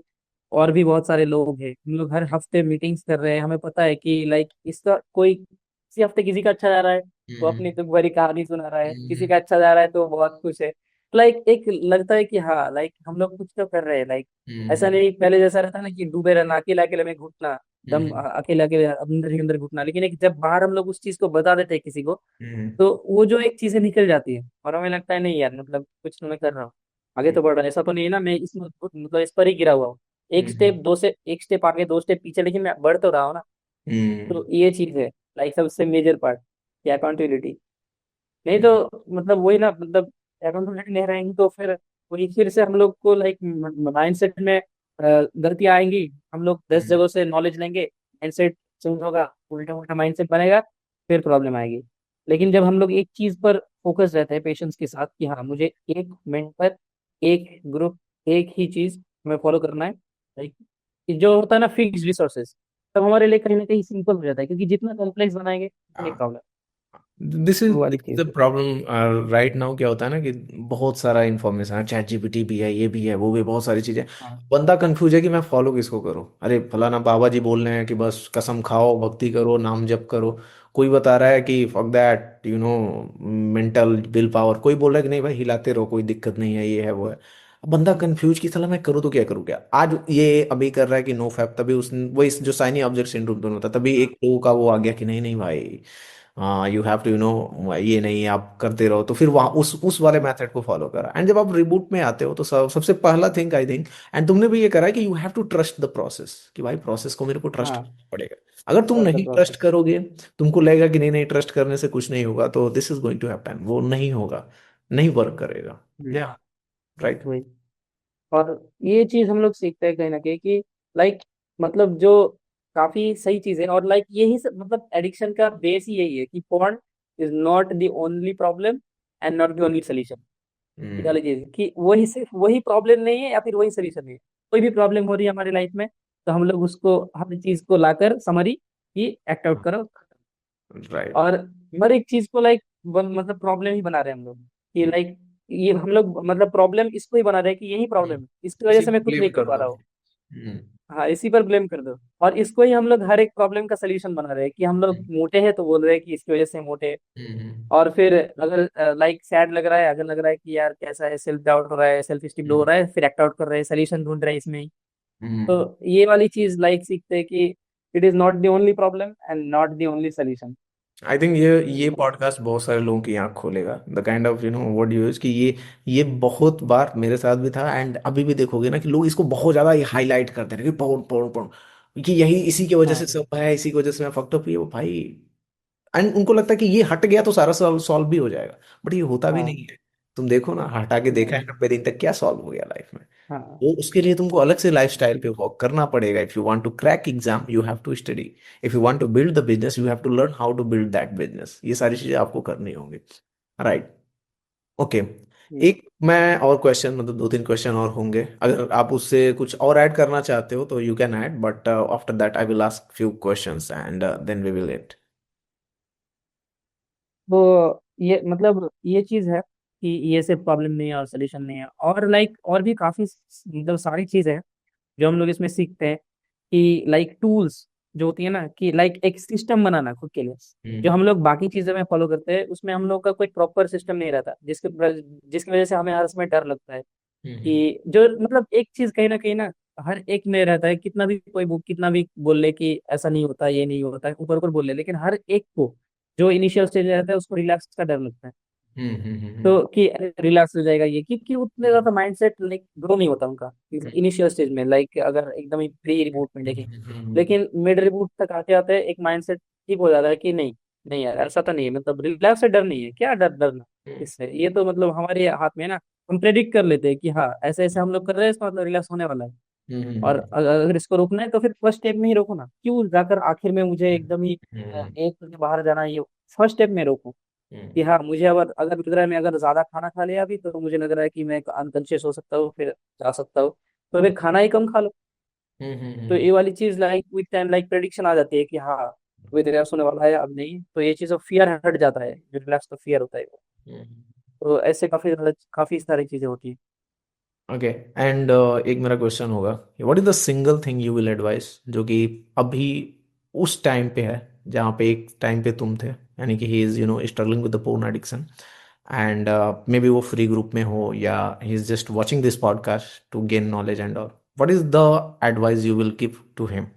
और भी बहुत सारे लोग हैं, हम लोग हर हफ्ते मीटिंग्स कर रहे हैं, हमें पता है कि लाइक इसका कोई किसी हफ्ते किसी का अच्छा जा रहा है तो अपनी हम्म। दुख भरी कहानी सुना रहा है, किसी हम्म। का अच्छा जा रहा है तो बहुत खुश है। लाइक एक लगता है कि हाँ लाइक हम लोग कुछ तो कर रहे हैं लाइक, ऐसा हम्म। नहीं पहले जैसा रहता ना कि डूबे रहना, अकेले अकेले में घुटना, दम हम्म। अकेले अकेले अंदर ही अंदर घुटना। लेकिन एक जब बाहर हम लोग उस चीज को बता देते हैं किसी को, हम्म। तो वो जो एक चीजें निकल जाती है और हमें लगता है नहीं यार मतलब कुछ तो मैं कर रहा हूँ, आगे तो बढ़ रहा है, ऐसा तो नहीं है ना मैं इसमें मतलब इस पर ही गिरा हुआ हूँ, हम्म। एक स्टेप आगे दो स्टेप पीछे, लेकिन मैं बढ़ तो रहा हूँ ना। हम्म। तो ये चीज है लाइक सबसे मेजर पार्ट, की अकाउंटेबिलिटी। नहीं तो मतलब वही ना मतलब अकाउंटेबिलिटी नहीं रहेंगी तो फिर से हम लोग को लाइक माइंडसेट में गलतियां आएंगी, हम लोग 10 जगहों से नॉलेज लेंगे, माइंडसेट चेंज होगा, उल्टा उल्टा माइंडसेट बनेगा, फिर प्रॉब्लम आएगी। लेकिन जब हम लोग एक चीज पर फोकस रहते हैं पेशेंस के साथ कि हाँ मुझे एक मिनट पर एक ग्रुप एक ही चीज हमें फॉलो करना है, लाइक जो होता है ना फिक्स रिसोर्सेज, तब हमारे लिए कहीं ना कहीं सिंपल हो जाता है, क्योंकि जितना कॉम्प्लेक्स बनाएंगे उतनी हाँ, प्रॉब्लम। दिस इज वो वाली दिस इज चीज। The problem right now. क्या होता है ना कि बहुत सारा इंफॉर्मेशन है, चैट जीपीटी भी है, ये भी है, वो भी, बहुत सारी चीजें। हाँ बंदा कंफ्यूज है कि मैं फॉलो किसको करूं। अरे फलाना बाबा जी बोल रहे हैं कि बस कसम खाओ, भक्ति करो, नाम जप करो। कोई बता रहा है कि fuck that mental will power. कोई बोल रहा है कि नहीं भाई हिलाते रहो, कोई दिक्कत नहीं है, ये है वो है। अब बंदा कंफ्यूज कि साला मैं करूँ तो क्या करूँ, क्या आज ये अभी कर रहा है कि नो फैप, तभी उस वो इस जो साइनी ऑब्जेक्ट सिंड्रोम दोनों था, तभी एक लोगों का वो आ गया कि नहीं नहीं भाई, हाँ यू हैव टू ये नहीं आप करते रहो, तो फिर वहाँ उस वाले मेथड को फॉलो करा। एंड जब आप रिबूट में आते हो तो सबसे पहला थिंग आई थिंक, एंड तुमने भी ये करा है कि you have to trust the process, कि भाई प्रोसेस को मेरे को ट्रस्ट हाँ करना पड़ेगा। अगर तुम ट्रस्ट द नहीं ट्रस्ट प्रोसेस। करोगे, तुमको लगेगा कि नहीं नहीं ट्रस्ट करने से कुछ नहीं होगा, तो this is going to happen, वो नहीं होगा। नहीं वर्क करेगा। हम्म, या राइट। वही। और ये चीज हम लोग सीखते हैं कहीं ना कहीं कि लाइक मतलब जो काफी सही चीज है, और लाइक यही सब मतलब एडिक्शन का बेस ही यही है कि porn is not the only problem and not the only solution. ये हम्म वाली चीज कि वही सिर्फ वही प्रॉब्लम नहीं है या फिर वही सोल्यूशन नहीं है। कोई भी प्रॉब्लम हो रही है हमारी लाइफ में, तो हम लोग उसको हर चीज को लाकर समरी कि एक्ट आउट करो। राइट। और हर एक चीज को लाइक मतलब प्रॉब्लम ही बना रहे हैं हम लोग कि लाइक ये हम लोग मतलब प्रॉब्लम इसको ही बना रहे हैं कि यही प्रॉब्लम है, इसकी वजह इसी से को मैं कुछ ब्लेम नहीं कर कर पा दो। रहा हूँ। हम्म हाँ, इसी पर ब्लेम कर दो। और इसको ही हम लोग हर एक प्रॉब्लम का सोल्यूशन बना रहे हैं कि हम लोग मोटे हैं तो बोल रहे हैं कि इसकी वजह से मोटे हैं। हम्म और फिर अगर लाइक सैड लग रहा है, अगर लग रहा है कि यार कैसा है, सेल्फ डाउट हो रहा है, सेल्फ स्टीम लो हो हम्म रहा है, फिर एक्ट आउट कर रहे हैं, सोल्यूशन ढूंढ रहे हैं इसमें ही। हम्म। तो ये वाली चीज लाइक सीखते हैं कि it is not the only problem and not the only solution. I think ये पॉडकास्ट बहुत सारे लोगों की आंख खोलेगा, the kind of word use कि ये बहुत बार मेरे साथ भी था, एंड अभी भी देखोगे ना कि लोग इसको बहुत ज्यादा हाईलाइट करते हैं कि पढ़ो पढ़ो पढ़ो, कि यही इसी की वजह से हाँ सब है, इसी की वजह से मैं फक्ट अप। ये भाई, एंड उनको लगता है कि ये हट गया तो सारा सॉल्व भी हो जाएगा, बट ये होता भी नहीं हाँ है। तुम देखो ना, हटा के देखा है नहीं, 90 दिन तक क्या सॉल्व हो गया लाइफ में। हाँ वो उसके लिए तुमको अलग से लाइफस्टाइल पे वर्क करना पड़ेगा। If you want to crack exam you have to study, if you want to build the business you have to learn how to build that business. ये सारी चीजें आपको करनी होंगी। राइट। ओके। जी। एक मैं और क्वेश्चन, मतलब दो तीन क्वेश्चन और होंगे, अगर आप उससे कुछ और ऐड करना चाहते हो तो you can add, but after that I will ask few questions and then we will eat. तो ये मतलब ये चीज है कि ये सिर्फ प्रॉब्लम नहीं है और सोल्यूशन नहीं है, और लाइक और भी काफी मतलब सारी चीजें हैं जो हम लोग इसमें सीखते हैं कि लाइक टूल्स जो होती है ना, कि लाइक एक सिस्टम बनाना खुद के लिए। जो हम्म हम लोग बाकी चीजों में फॉलो करते हैं उसमें हम लोग का कोई प्रॉपर सिस्टम नहीं रहता, जिसकी वजह से हमें हर समय डर लगता है हम्म कि जो मतलब एक चीज कहीं ना हर एक में रहता है, कितना भी कोई कितना भी बोल ले कि ऐसा नहीं होता, ये नहीं होता, ऊपर ऊपर बोल ले, लेकिन हर एक को जो इनिशियल स्टेज रहता है उसको रिलैक्स का डर लगता है। हम्म तो कि रिलैक्स हो जाएगा ये, क्योंकि उतने ज्यादा माइंडसेट लाइक ग्रो नहीं होता उनका इनिशियल स्टेज में, लाइक अगर एकदम ही प्री रिबूट में देखें। लेकिन मिड रिबूट तक आते आते एक माइंडसेट ठीक हो जाता है कि नहीं, नहीं यार ऐसा तो नहीं है, मतलब रिलैक्स से डर नहीं है, क्या डर डरना इससे, ये तो मतलब हमारे हाथ में है ना। हम प्रेडिक्ट कर लेते हैं कि हाँ ऐसे ऐसे हम लोग कर रहे हैं, इसका मतलब रिलैक्स होने वाला है। और अगर इसको रोकना है तो फिर फर्स्ट स्टेप में ही रोको ना, क्यों जाकर आखिर में मुझे एकदम ही एक से बाहर जाना है, ये फर्स्ट स्टेप में रोको कि हाँ मुझे अगर अगर लग रहा है मैं अगर ज्यादा खाना खा लिया अभी, तो मुझे लग रहा है कि मैं अनकॉन्शियस हो सकता हूँ, फिर जा सकता हूँ, तो फिर खाना ही कम खा लो। तो ये वाली चीज like with time like prediction आ जाती है कि हाँ अभी रिलैक्स होने वाला है, अब नहीं, तो ये चीज फियर हट जाता है, जो रिलैक्स तो फियर होता है वो। तो ऐसे काफी सारी चीजें होती है। ओके। एंड एक मेरा क्वेश्चन होगा, what is the single thing you will advice जो कि अभी उस टाइम पे है जहाँ पे एक टाइम पे तुम थे, यानी कि he is struggling with the porn addiction, and maybe वो फ्री ग्रुप में हो या he is just watching this podcast to gain knowledge and all, what is the advice you will give to him?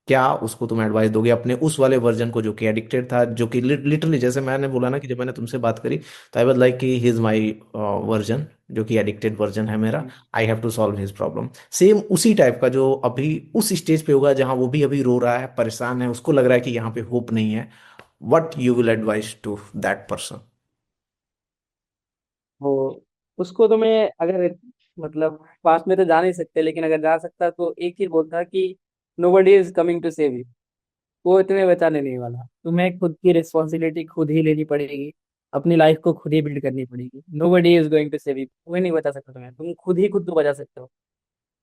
क्या उसको तुम advice दोगे अपने उस वाले वर्जन को जो कि एडिक्टेड था, जो कि लिटरली जैसे मैंने बोला ना कि जब मैंने तुमसे बात करी तो आई वाज लाइक कि ही इज माई वर्जन, जो कि एडिक्टेड वर्जन है मेरा, I have to solve his problem. Same उसी टाइप का जो अभी उस स्टेज पे होगा जहां वो भी अभी रो रहा है, परेशान है, उसको लग रहा है कि यहाँ पे होप नहीं है, what you will advice to that person? वो उसको तो मैं अगर मतलब पास में तो जा नहीं सकते, लेकिन अगर जा सकता तो एक चीज बोलता कि nobody is coming to save you. वो इतने बचाने नहीं वाला, तुम्हें खुद की रिस्पॉन्सिबिलिटी खुद ही लेनी पड़ेगी, अपनी लाइफ को खुद ही बिल्ड करनी पड़ेगी। Nobody is going to save you, कोई नहीं बचा सकता तुम्हें, तुम खुद ही खुद को बचा सकते हो,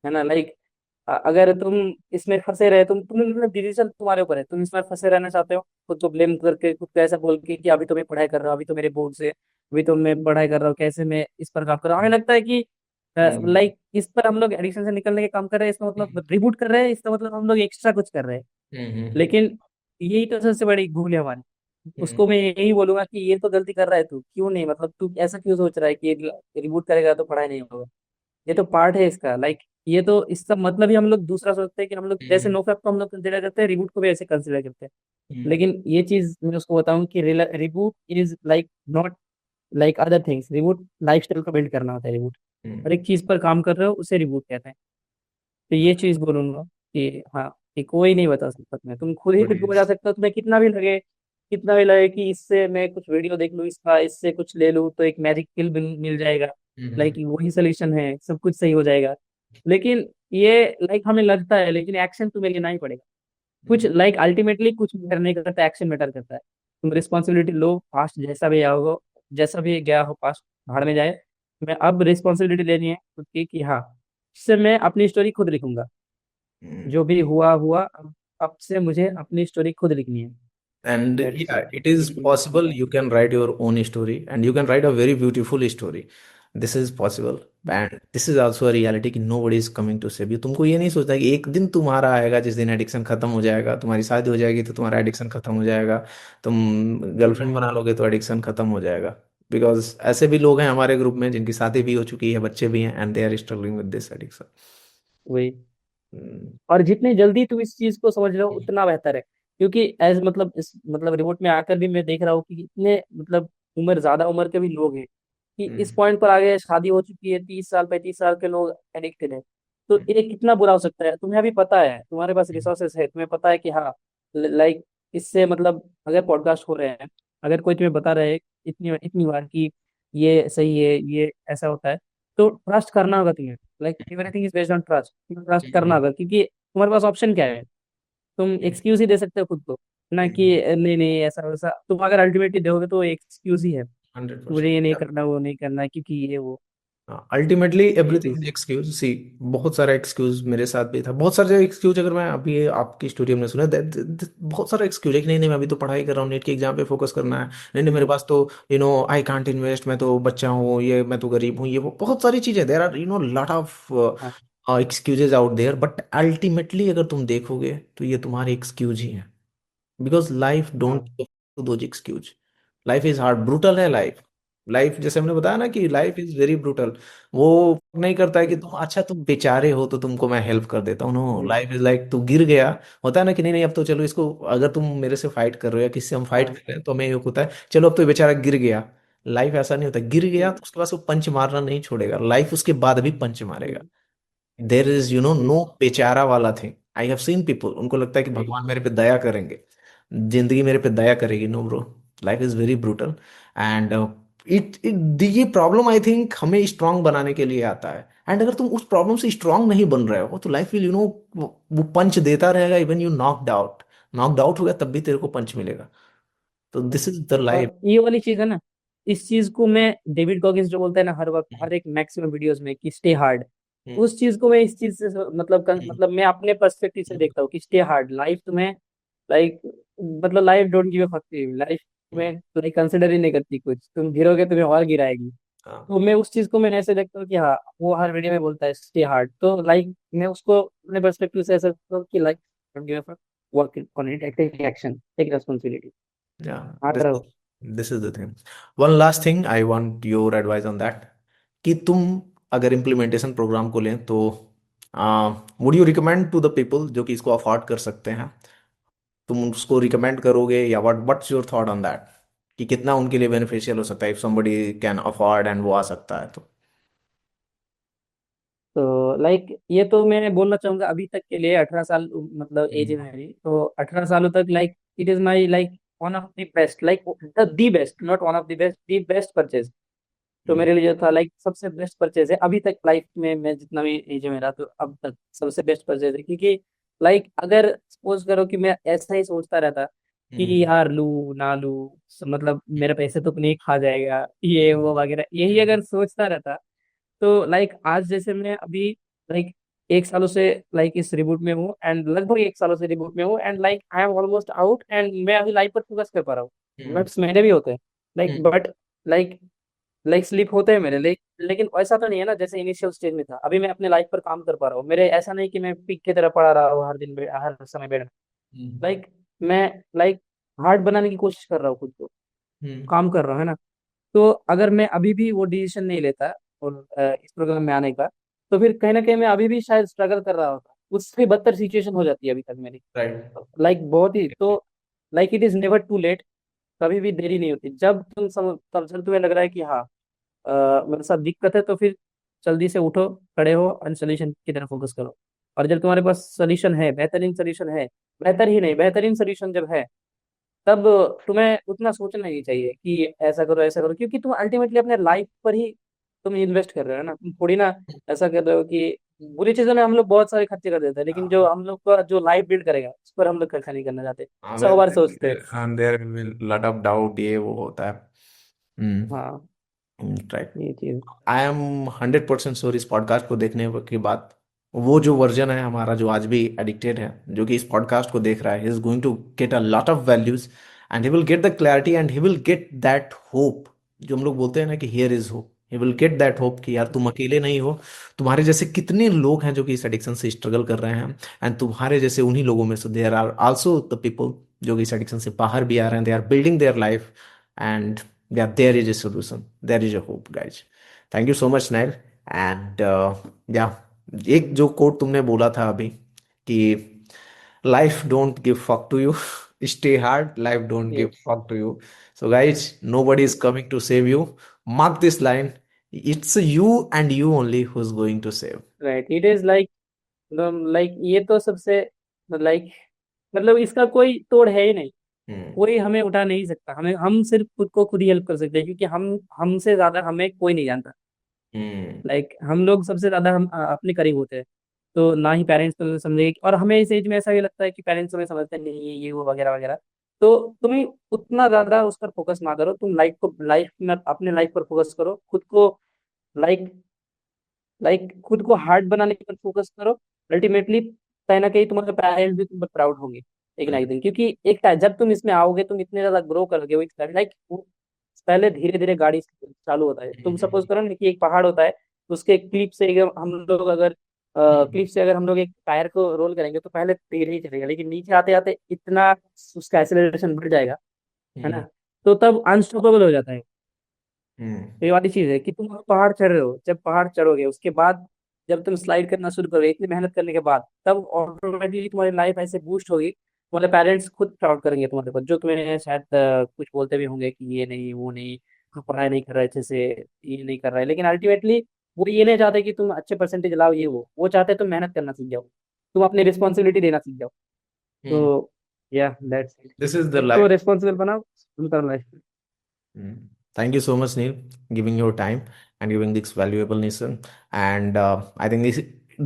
है ना। लाइक अगर तुम इसमें फंसे रहे, तुम मतलब डिसीजन तुम्हारे ऊपर है, तुम इसमें फंसे रहना चाहते हो, खुद को ब्लेम करके, खुद को ऐसा बोल के कि अभी तो मैं पढ़ाई कर रहा हूँ, अभी तो मेरे बोर्ड से, अभी तो मैं पढ़ाई कर रहा हूँ, कैसे मैं इस पर काम कर रहा हूँ, हमें लगता है कि हम्म लाइक इस पर हम लोग एडिक्शन से निकलने के काम कर रहे हैं, इसका मतलब रिबूट कर रहे हैं, इसका मतलब हम लोग एक्स्ट्रा कुछ कर रहे हैं। हम्म लेकिन यही तो सबसे बड़ी भूल है हमारी। हम्म उसको मैं यही बोलूंगा कि ये तो गलती कर रहा है तू, क्यों नहीं, मतलब तू ऐसा क्यों सोच रहा है कि रिबूट करेगा तो पढ़ाई नहीं होगा। ये तो पार्ट है इसका, लाइक ये तो इसका मतलब ही हम लोग दूसरा सोचते हैं कि हम लोग जैसे हम्म नो फैप को हम लोग कंसिडर करते हैं, रिबूट को भी ऐसे कंसिडर करते हैं। हम्म लेकिन ये चीज मैं उसको बताऊं कि reboot is like not like other things. Reboot lifestyle को बिल्ड करना होता है, रिबूट और हम्म एक चीज पर काम कर रहे हो उसे रिबूट कहते हैं। तो ये चीज बोलूंगा कि हाँ, कि कोई नहीं बता सकता तुम्हें, तुम खुद ही खुद को बढ़िया। बचा सकते हो, तुम्हें कितना भी लगे कितना भी लगे कि इससे मैं कुछ वीडियो देख लूँ इसका, इससे कुछ ले लूँ तो एक मैजिक पिल मिल जाएगा, लाइक हम्म। वही सोल्यूशन है, सब कुछ सही हो जाएगा। लेकिन ये लाइक हमें लगता है, लेकिन एक्शन तुम्हें लेना ही पड़ेगा। कुछ हम्म। लाइक अल्टीमेटली कुछ मैटर नहीं करता, एक्शन मैटर करता है। तुम रिस्पॉन्सिबिलिटी लो, पास्ट जैसा भी आओ, जैसा भी गया हो पास्ट भाड़ में जाए। मैं अब रिस्पॉन्सिबिलिटी लेनी है खुद की कि हाँ, इससे मैं अपनी स्टोरी खुद लिखूंगा। हम्म। जो भी हुआ हुआ, अब से मुझे अपनी स्टोरी खुद लिखनी है। And that's yeah, it. it is यही possible. होता है। You can write your own story and you can write a very beautiful story. This is possible. And this is also a reality कि nobody is coming to save you. तुमको ये नहीं सोचना कि एक दिन तुम्हारा आएगा जिस दिन एडिक्शन खत्म हो जाएगा, तुम्हारी शादी हो जाएगी तो तुम्हारा एडिक्शन खत्म हो जाएगा, तुम गर्लफ्रेंड बना लोगे तो एडिक्शन खत्म हो जाएगा। बिकॉज ऐसे भी लोग हैं हमारे ग्रुप में जिनकी शादी भी हो चुकी है, बच्चे भी हैं, and they are struggling with this addiction. वही। और जितनी जल्दी तुम इस चीज को समझ लो उतना बेहतर है, क्योंकि एज मतलब इस मतलब रिमोट में आकर भी मैं देख रहा हूँ कि इतने मतलब उम्र, ज्यादा उम्र के भी लोग हैं कि इस पॉइंट पर आ गए, शादी हो चुकी है, 30 साल 35 साल के लोग एडिक्टेड है। तो ये कितना बुरा हो सकता है, तुम्हें अभी पता है, तुम्हारे पास रिसोर्सेस है, तुम्हें पता है कि हाँ, लाइक इससे मतलब अगर पॉडकास्ट हो रहे हैं, अगर कोई तुम्हें बता रहे है इतनी इतनी बार कि ये सही है, ये ऐसा होता है, तो ट्रस्ट करना होगा तुम्हें। Like everything is based on trust, trust करना होगा, क्योंकि तुम्हारे पास ऑप्शन क्या है? तुम एक्सक्यूज ही दे सकते हो खुद को ना, कि नहीं नहीं ऐसा वैसा। तुम अगर अल्टीमेटली दोगे तो एक्सक्यूज ही है, हंड्रेड मुझे ये नहीं परसेंट करना, वो नहीं करना, क्योंकि ये वो, अल्टीमेटली ये एवरीथिंग चीज। एक्सक्यूज सी। बहुत सारा एक्सक्यूज मेरे साथ भी था, बहुत सारे एक्सक्यूज। अगर मैं अभी ये आपकी स्टोरी हमने सुना बहुत सारा एक्सक्यूज है कि नहीं नहीं मैं अभी तो पढ़ाई कर रहा हूँ, नेट के एग्जाम पे फोकस करना है, नहीं नहीं मेरे पास तो आई कांट इन्वेस्ट, मैं तो बच्चा हूँ, ये मैं तो गरीब हूँ, ये वो बहुत सारी चीजें, देर आर लॉट ऑफ हाँ। Excuses out there. But ultimately अगर तुम देखोगे तो ये तुम्हारे एक्सक्यूज ही हैं। बिकॉज लाइफ डोंट हाँ। To those excuse. Life is hard, brutal है लाइफ। लाइफ जैसे हमने बताया ना कि लाइफ इज वेरी ब्रूटल। वो नहीं करता है कि तुम अच्छा तुम बेचारे हो तो तुमको मैं हेल्प कर देता हूँ। No, hmm. Life is like तू गिर गया, होता है ना कि नहीं नहीं अब तो चलो इसको, अगर तुम मेरे से फाइट कर रहे हो या किससे हम फाइट कर हाँ। रहे हैं तो हमें ये होता है चलो अब तो ये बेचारा गिर गया। लाइफ ऐसा नहीं होता, गिर गया हम्म। तो उसके पास वो पंच मारना नहीं छोड़ेगा, लाइफ उसके बाद भी पंच मारेगा। हम्म। There is hmm. नो बेचारा वाला thing. I have seen people, उनको लगता है कि वही। भगवान मेरे पे दया करेंगे, जिंदगी मेरे पे दया करेगी। No bro, life is very brutal. And it ये प्रॉब्लम आई थिंक हमें स्ट्रांग बनाने के लिए आता है। एंड अगर तुम उस प्रॉब्लम से स्ट्रांग नहीं बन रहे हो तो लाइफ विल वो पंच देता रहेगा, इवन यू नॉकड आउट हो गया तब भी तेरे को पंच मिलेगा। तो दिस इज द लाइफ। और ये वाली चीज है ना, इस चीज को मैं, डेविड गॉगिंस जो बोलता है ना हर वक्त, हर एक मैक्सिमम वीडियोस में, कि स्टे हार्ड। उस चीज को मैं इस चीज से मतलब मतलब मैं अपने पर्सपेक्टिव से देखता हूँ कि स्टे हार्ड। लाइफ तुम्हें लाइक मतलब life don't give a fuck, life तुम्हें लाइक कंसिडर ही नहीं करती कुछ, तुम गिरोगे तुम्हें और गिराएगी। हाँ। तो मैं उस चीज को मैं ऐसे देखता हूँ कि हाँ, वो हर वीडियो में बोलता है स्टे हार्ड, तो लाइक मैं उसको अपने पर्सपेक्टिव से ऐसे देखता हूँ कि like don't give a fuck, work on it, take action, take responsibility, Yeah, hard रहो। this is the thing. One last thing, I want your advice on that. कि तुम अगर इम्प्लीमेंटेशन प्रोग्राम को लें तो would you recommend to the people जो कि इसको अफोर्ड कर सकते हैं, तुम उसको रिकमेंड करोगे या what's your thought on that कि कितना उनके लिए बेनिफिशियल हो सकता है, if somebody can afford and वो आ सकता है तो। तो लाइक ये तो मैं बोलना चाहूंगा अभी तक के लिए, 18 साल मतलब एज है हम्म। मेरी, तो 18 सालों तक like it is my like one of the best, like the best, not one of the best, the best purchase. तो हम्म। मेरे लिए जो था लाइक सबसे बेस्ट परचेज है अभी तक लाइफ में, मैं जितना भी एज है मेरा, तो अब तक सबसे बेस्ट परचेज है। क्योंकि लाइक अगर सपोज करो कि मैं ऐसा ही सोचता रहता कि हम्म। यार लू ना लू, मतलब मेरे पैसे तो नहीं खा जाएगा, ये वो वगैरह, यही अगर सोचता रहता, तो लाइक आज जैसे मैं अभी लाइक 1 सालों से लाइक इस रिबूट में हूँ, एंड लगभग 1 सालों से रिबूट में हूँ, and like I am almost out, and मैं अभी लाइफ पर फोकस कर पा रहा हूँ। हम्म। बट्स मेरे भी होते हैं like, hmm. But like like slip होते हैं मेरे, लेकिन ऐसा तो नहीं है ना जैसे इनिशियल स्टेज में था। अभी मैं अपने लाइफ पर काम कर पा रहा हूँ, मेरे ऐसा नहीं कि मैं पिक की तरह पड़ा रहा हूँ हर दिन हर समय बेड में। हम्म। लाइक मैं लाइक हार्ड बनाने की कोशिश कर रहा हूँ खुद को, हम्म। काम कर रहा हूँ, है ना। तो अगर मैं अभी भी वो डिसीजन नहीं लेता और इस प्रोग्राम में आने का, तो फिर कहीं ना कहीं मैं अभी भी शायद स्ट्रगल कर रहा होता, उससे बदतर सिचुएशन हो जाती है अभी तक मेरी। राइट। लाइक बहुत ही तो, like it is never too late, कभी भी देरी नहीं होती। जब तब जब तुम्हें लग रहा है कि हाँ, मेरे साथ दिक्कत है, तो फिर जल्दी से उठो, खड़े हो और सोल्यूशन की तरफ फोकस करो। और जब तुम्हारे पास सोल्यूशन है, बेहतरीन सोल्यूशन है, बेहतर ही नहीं बेहतरीन सोल्यूशन जब है, तब तुम्हें उतना सोचना नहीं चाहिए कि ऐसा करो, क्योंकि तुम अल्टीमेटली अपने लाइफ पर ही तुम इन्वेस्ट कर रहे हो ना, तुम थोड़ी ना ऐसा कर रहे हो कि बुरी चीजों में हम लोग बहुत सारे खर्चे कर देते हैं, लेकिन जो हम लोग का जो लाइफ बिल्ड करेगा उस पर हम लोग खर्चा नहीं करना चाहते, वेल 100 बार सोचते हैं। There will lot of doubt, ये वो होता है। हम्म। हाँ, राइट। ये चीज। आई एम 100% श्योर इस पॉडकास्ट को देखने के बाद वो जो वर्जन है हमारा जो आज भी एडिक्टेड है, जो कि इस पॉडकास्ट को देख रहा है, he is going to get a lot of values and he will get the clarity and he will get that hope. जो हम लोग बोलते हैं ना कि here is hope, he will get that hope कि यार तुम अकेले नहीं हो। तुम्हारे जैसे कितने लोग हैं जो कि इस एडिक्शन से स्ट्रगल कर रहे हैं, एंड तुम्हारे जैसे उन्हीं लोगों में से there are also the people जो कि इस एडिक्शन से बाहर भी आ रहे हैं, they are building their life and there is a solution, there is a hope guys. Thank you so much Nile. And या एक जो कोट तुमने बोला था अभी कि life don't give fuck to you, stay hard, life don't give yes, fuck to you. So guys, nobody is coming to save you. Mark this line, it's you and you only who's going to save. Right, it is like, like ये तो सबसे, like, मतलब इसका कोई तोड़ है ही नहीं। हम्म। कोई हमें उठा नहीं सकता, हमें, हम सिर्फ खुद को खुद ही हेल्प कर सकते हैं, क्योंकि हम, हमसे ज्यादा हमें कोई नहीं जानता। हम्म। लाइक हम लोग सबसे ज्यादा हम अपने करीब होते हैं। तो ना ही पेरेंट्स तो समझेंगे, और हमें इस एज में ऐसा भी लगता है कि पेरेंट्स हमें समझते नहीं, ये वो वगैरह वगैरह। तो तुम उतना ज्यादा उस पर फोकस ना करो, तुम लाइफ में अपने लाइफ पर फोकस करो, खुद को, लाइक, खुद को हार्ड बनाने पर फोकस करो। अल्टीमेटली कहीं ना कहीं तुम्हारे पेरेंट्स भी तुम पर प्राउड होंगे एक ना एक दिन, क्योंकि एक टाइम जब तुम इसमें आओगे, तुम इतने ज्यादा ग्रो करोगे, वो लाइक, पहले धीरे धीरे गाड़ी चालू होता है। तुम सपोज करो ना कि एक पहाड़ होता है, उसके क्लिप से अगर हम लोग अगर क्लिप से अगर हम लोग एक टायर को रोल करेंगे, तो पहले धीरे ही चलेगा, लेकिन नीचे आते आते इतना उसका एक्सेलरेशन बढ़ जाएगा, है हम्म। ना। तो तब अनस्टॉपेबल हो जाता है। हम्म। तो ये वाली चीज है कि तुम पहाड़ चढ़ रहे हो, जब पहाड़ चढ़ोगे उसके बाद जब तुम स्लाइड करना शुरू करोगे इतनी मेहनत करने के बाद, तब ऑटोमेटिकली तुम्हारी लाइफ ऐसे बूस्ट होगी, तुम्हारे पेरेंट्स खुद प्राउड करेंगे तुम्हारे ऊपर, जो तुम्हें शायद कुछ बोलते भी होंगे कि ये नहीं वो नहीं, हाँ, पढ़ाई नहीं कर रहा है अच्छे से, ये नहीं कर रहा है, लेकिन अल्टीमेटली वो ये नहीं चाहते कि तुम अच्छे परसेंटेज लाओ, ये वो चाहते हैं तुम मेहनत करना सीख जाओ, तुम अपनी रिस्पॉन्सिबिलिटी देना सीख जाओ। हम्म। तो या that's it, this is the खुद को लाइफ। रिस्पॉन्सिबल बनाओ, तुम करो लाइफ में। Thank you so much, Neil, giving your time and giving this valuable lesson. And I think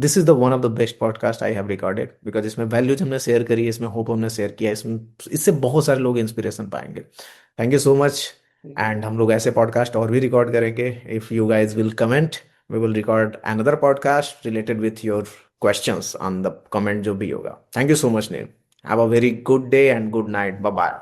this is the one of the best podcast I have recorded because इसमें values हमने share करी है, इसमें hope हमने share किया है, इसमें इससे बहुत सारे लोग inspiration पाएंगे। Thank you so much। And हम लोग ऐसे podcast और भी record करेंगे। If you guys will comment, we will record another podcast related with your questions on the comment जो भी होगा। Thank you so much, Neil। Have a very good day and good night. Bye bye।